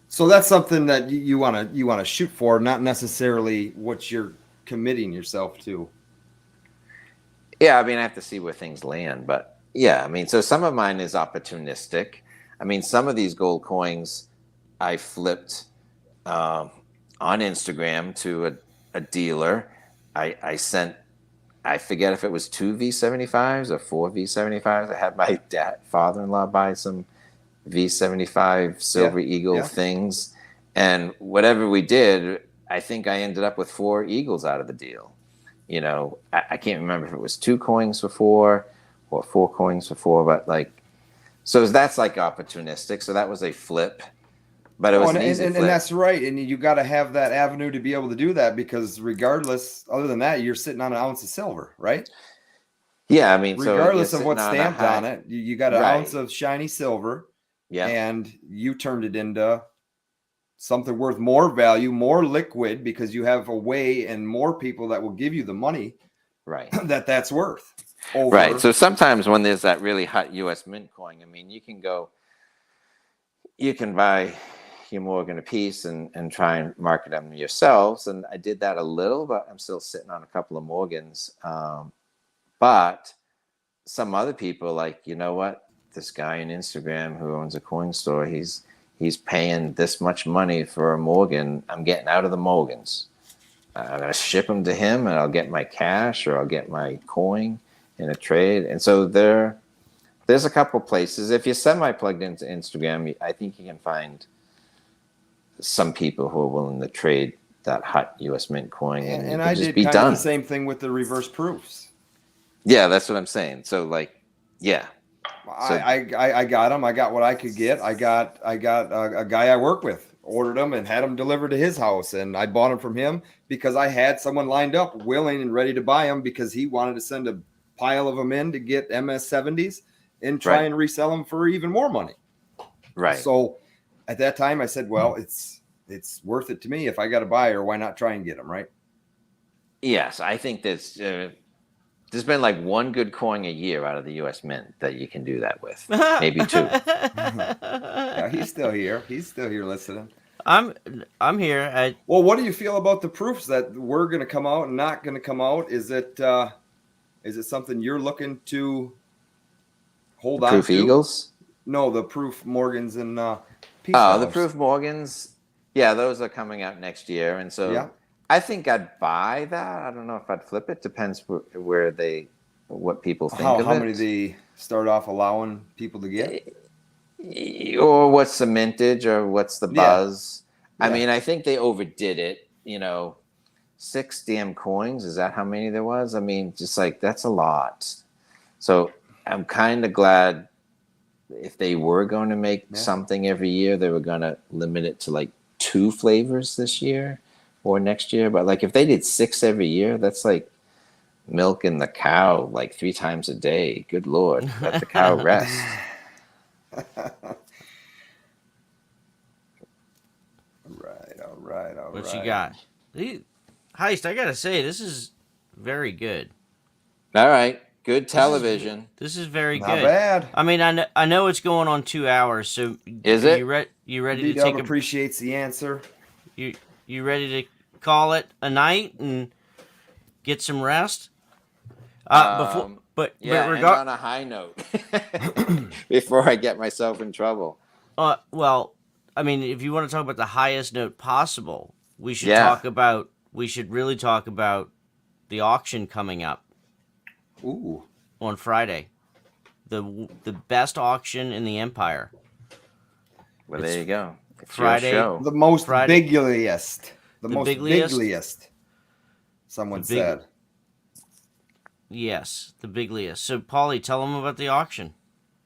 So that's something that you want to shoot for, not necessarily what you're committing yourself to. Yeah, I mean, I have to see where things land, but yeah, I mean, so some of mine is opportunistic. I mean, some of these gold coins I flipped on Instagram to a dealer. I sent, I forget if it was 2 V75s or 4 V75s. I had my father-in-law buy some V75 Silver Eagle things. And whatever we did, I think I ended up with 4 Eagles out of the deal. I can't remember if it was 2 coins for 4 or 4 coins for 4, but like, so that's like opportunistic. So that was a flip, but it was an easy flip. And that's right. And you got to have that avenue to be able to do that, because regardless, other than that, you're sitting on an ounce of silver, right? Yeah. I mean, regardless of what's stamped on it, you got an ounce of shiny silver. Yeah. And you turned it into something worth more value, more liquid, because you have a way and more people that will give you the money that's worth. Right. So sometimes when there's that really hot US Mint coin, I mean, you can buy your Morgan a piece and try and market them yourselves. And I did that a little, but I'm still sitting on a couple of Morgans. But some other people like, you know what? This guy on Instagram who owns a coin store, he's paying this much money for a Morgan. I'm getting out of the Morgans. I'm going to ship them to him and I'll get my cash or I'll get my coin in a trade. And so there's a couple places. If you're semi-plugged into Instagram, I think you can find some people who are willing to trade that hot US Mint coin and I just did be kind done. of the same thing with the reverse proofs. Yeah, that's what I'm saying. So like, yeah. So, I got them. I got what I could get. I got a guy I work with, ordered them and had them delivered to his house. And I bought them from him because I had someone lined up willing and ready to buy them, because he wanted to send a pile of them in to get MS70s and try and resell them for even more money. Right. So at that time I said, well, it's worth it to me. If I got a buyer, why not try and get them? Right. Yes, I think there's been like one good coin a year out of the U.S. Mint that you can do that with, maybe two. Yeah, he's still here. He's still here listening. I'm here. Well, what do you feel about the proofs that were going to come out and not going to come out? Is it something you're looking to hold on Proof to? Eagles? No, the proof Morgans and Peace Oh, the Dollars. Proof Morgans. Yeah, those are coming out next year, and so Yeah. I think I'd buy that. I don't know if I'd flip it. Depends what people think of it. How many they start off allowing people to get? Or what's the mintage, or what's the buzz? Yeah. I mean, I think they overdid it. 6 damn coins. Is that how many there was? I mean, just like, that's a lot. So I'm kind of glad if they were going to make something every year, they were going to limit it to like 2 flavors this year or next year. But like, if they did 6 every year, that's like milking the cow like 3 times a day. Good Lord, let the cow rest. All right. What you got? Heist, I gotta say, this is very good. All right, good television. This is very Not good. bad. I mean, I know it's going on 2 hours, so Is it? You ready to D-Dub take appreciates the answer. You ready to call it a night and get some rest? But end on a high note before I get myself in trouble. Well, I mean, if you want to talk about the highest note possible, we should really talk about the auction coming up. Ooh. On Friday. The best auction in the Empire. Well, there you go. It's Friday. your show. The most Friday. bigliest. The most bigliest. Someone said. Yes, the bigliest. So, Pauly, tell them about the auction.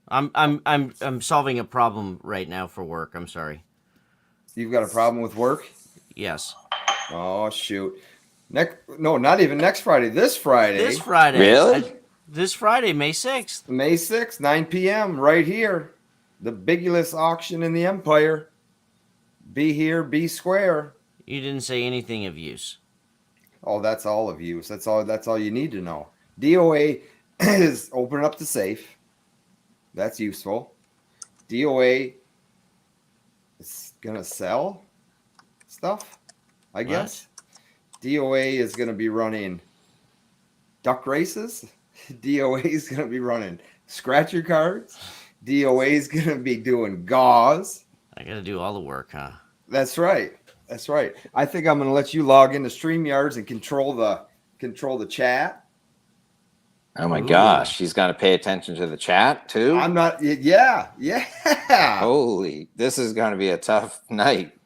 I'm solving a problem right now for work. I'm sorry. You've got a problem with work? Yes. Oh shoot. Not even next Friday. This Friday. This Friday. Really? This Friday, May 6th. May 6th, 9 p.m. right here. The biggest auction in the Empire. Be here, be square. You didn't say anything of use. Oh, that's all of use. That's all you need to know. DOA is opening up the safe. That's useful. DOA is gonna sell stuff, I guess. DOA is gonna be running duck races. DOA is gonna be running scratcher cards. DOA is gonna be doing gauze. I gotta do all the work, huh? That's right. I think I'm gonna let you log into StreamYards and control the chat. Oh my gosh, he's got to pay attention to the chat too. I'm not. Yeah. Holy, this is going to be a tough night.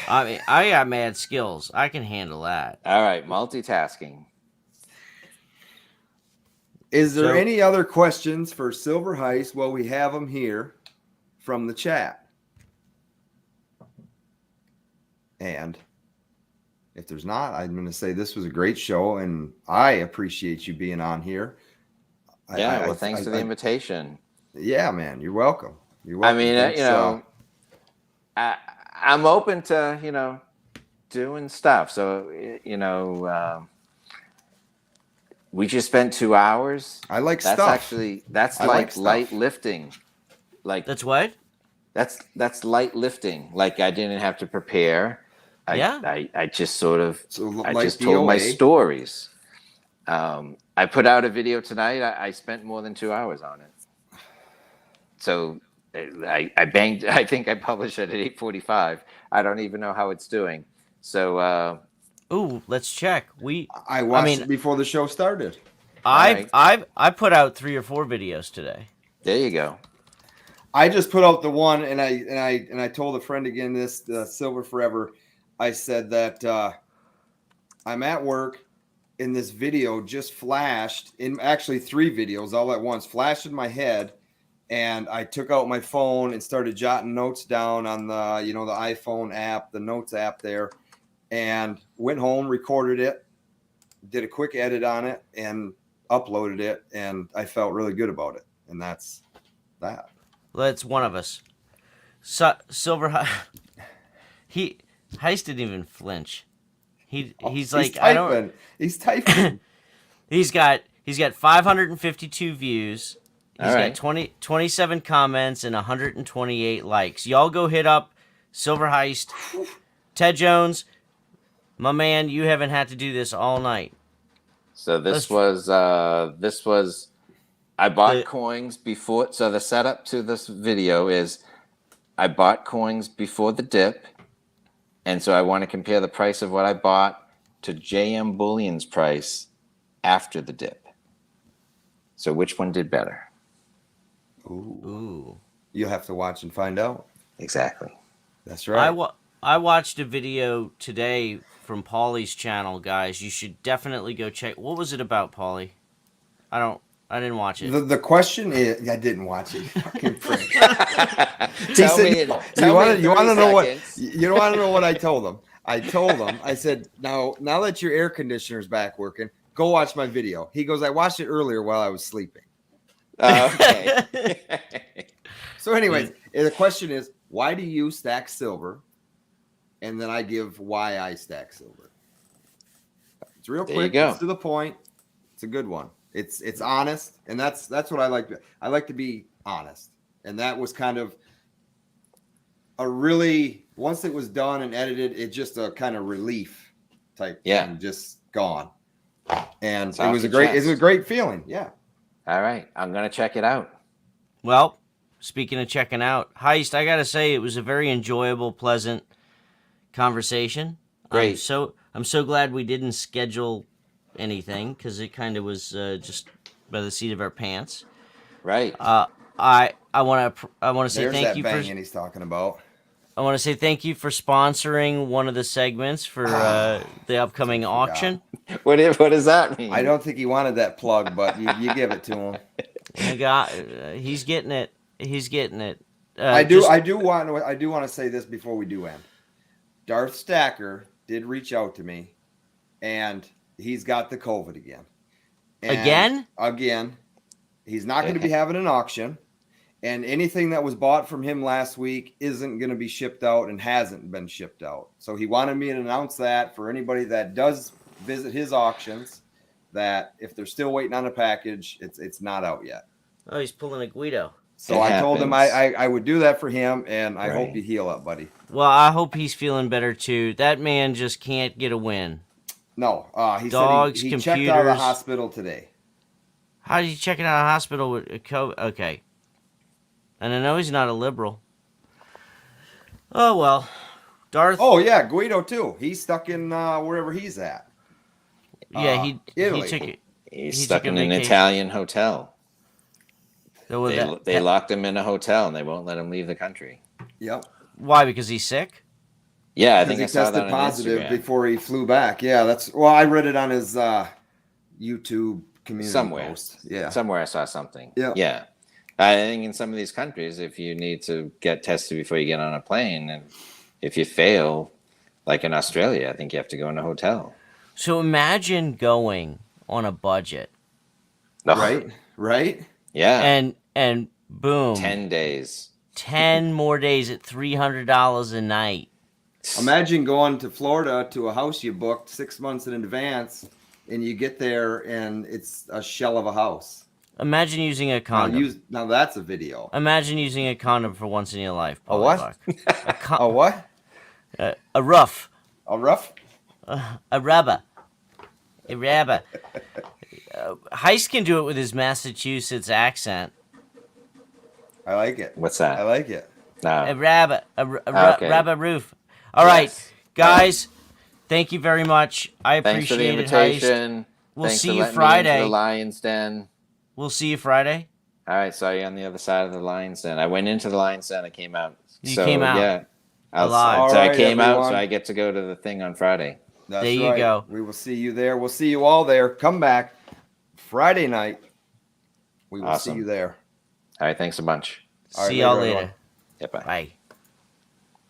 I mean, I got mad skills. I can handle that. All right, multitasking. Is there any other questions for Silver Heist? Well, we have them here from the chat. And if there's not, I'm going to say this was a great show, and I appreciate you being on here. Thanks for the invitation. Yeah, man, you're welcome. I mean, I'm open to, doing stuff. So, we just spent 2 hours. I like that's stuff. That's like light lifting. Like that's what? That's light lifting. Like I didn't have to prepare. I just sort of told my stories. I put out a video tonight. I spent more than 2 hours on it. So I banged. I think I published it at 8:45. I don't even know how it's doing. So. Ooh, let's check. I watched it before the show started. I put out 3 or 4 videos today. There you go. I just put out the one, and I told a friend again this Silver Forever. I said that I'm at work, and this video just flashed in actually 3 videos all at once, flashed in my head, and I took out my phone and started jotting notes down on the the iPhone app, the notes app there, and went home, recorded it, did a quick edit on it, and uploaded it, and I felt really good about it, and that's that. Well, that's one of us. Silver Heist didn't even flinch. He's like, I don't. He's typing. He's got 552 views. He's got 27 comments and 128 likes. Y'all go hit up Silver Heist. Ted Jones, my man, you haven't had to do this all night. So this was I bought coins before. So the setup to this video is I bought coins before the dip, and so I want to compare the price of what I bought to JM Bullion's price after the dip. So which one did better? Ooh. You'll have to watch and find out. Exactly. That's right. I watched a video today from Pauly's channel, guys. You should definitely go check. What was it about, Pauly? I didn't watch it. The question is, I didn't watch it. Fucking prick. Tell me you want to know what? You don't want to know what I told him. I told him. I said, now that your air conditioner's back working, go watch my video. He goes, I watched it earlier while I was sleeping. Okay. So, anyways, the question is, why do you stack silver? And then I give why I stack silver. It's real quick. It's to the point. It's a good one. It's honest, and that's what I like. I like to be honest, and that was kind of a really, once it was done and edited, it just a kind of relief type thing, just gone. And it was a great feeling. Yeah. All right, I'm gonna check it out. Well, speaking of checking out, Heist, I gotta say it was a very enjoyable, pleasant conversation. Great. I'm so glad we didn't schedule anything because it kind of was just by the seat of our pants. Right. I want to say thank you for. He's talking about. I want to say thank you for sponsoring one of the segments for the upcoming auction. What does that mean? I don't think he wanted that plug, but you give it to him. He's getting it. He's getting it. I do want to say this before we do end. Darth Stacker did reach out to me, and he's got the COVID again. Again. He's not going to be having an auction, and anything that was bought from him last week isn't going to be shipped out and hasn't been shipped out. So he wanted me to announce that for anybody that does visit his auctions, that if they're still waiting on a package, it's not out yet. Oh, he's pulling a Guido. So I told him I would do that for him, and I hope you heal up, buddy. Well, I hope he's feeling better too. That man just can't get a win. No, he Dogs, said he computers. checked out of the hospital today. How did he check it out of the hospital with COVID? Okay. And I know he's not a liberal. Oh, well. Darth. Oh, yeah, Guido too. He's stuck in wherever he's at. Yeah, Italy. he took it. He's stuck in an Italian hotel. So they locked him in a hotel and they won't let him leave the country. Yep. Why? Because he's sick? Yeah, I think I saw that tested on positive Instagram. before he flew back. Yeah, I read it on his YouTube community post. Yeah. Somewhere I saw something. Yeah. Yeah. I think in some of these countries, if you need to get tested before you get on a plane, and if you fail, like in Australia, I think you have to go in a hotel. So imagine going on a budget. Right? Yeah. And boom. 10 days. 10 more days at $300 a night. Imagine going to Florida to a house you booked 6 months in advance, and you get there and it's a shell of a house. Imagine using a condom. Now that's a video. Imagine using a condom for once in your life. A what? A what? A rough. A rough? A rubber. A rubber. Heist can do it with his Massachusetts accent. I like it. What's that? I like it. No. A rubber. Rubber roof. All right, guys. Thank you very much. I appreciate it. Thanks for the invitation. We'll Thanks see for you letting me Friday. into the Lion's Den. We'll see you Friday. All right, saw you on the other side of the Lion's Den. I went into the Lion's Den. I came out. You came out. Yeah. Alive. So All I right, came out, everyone. so I get to go to the thing on Friday. That's there you go. We will see you there. We'll see you all there. Come back Friday night. We will see Awesome. you there. All right, thanks a bunch. All right, See y'all later, later. everyone. Yeah, bye. Bye.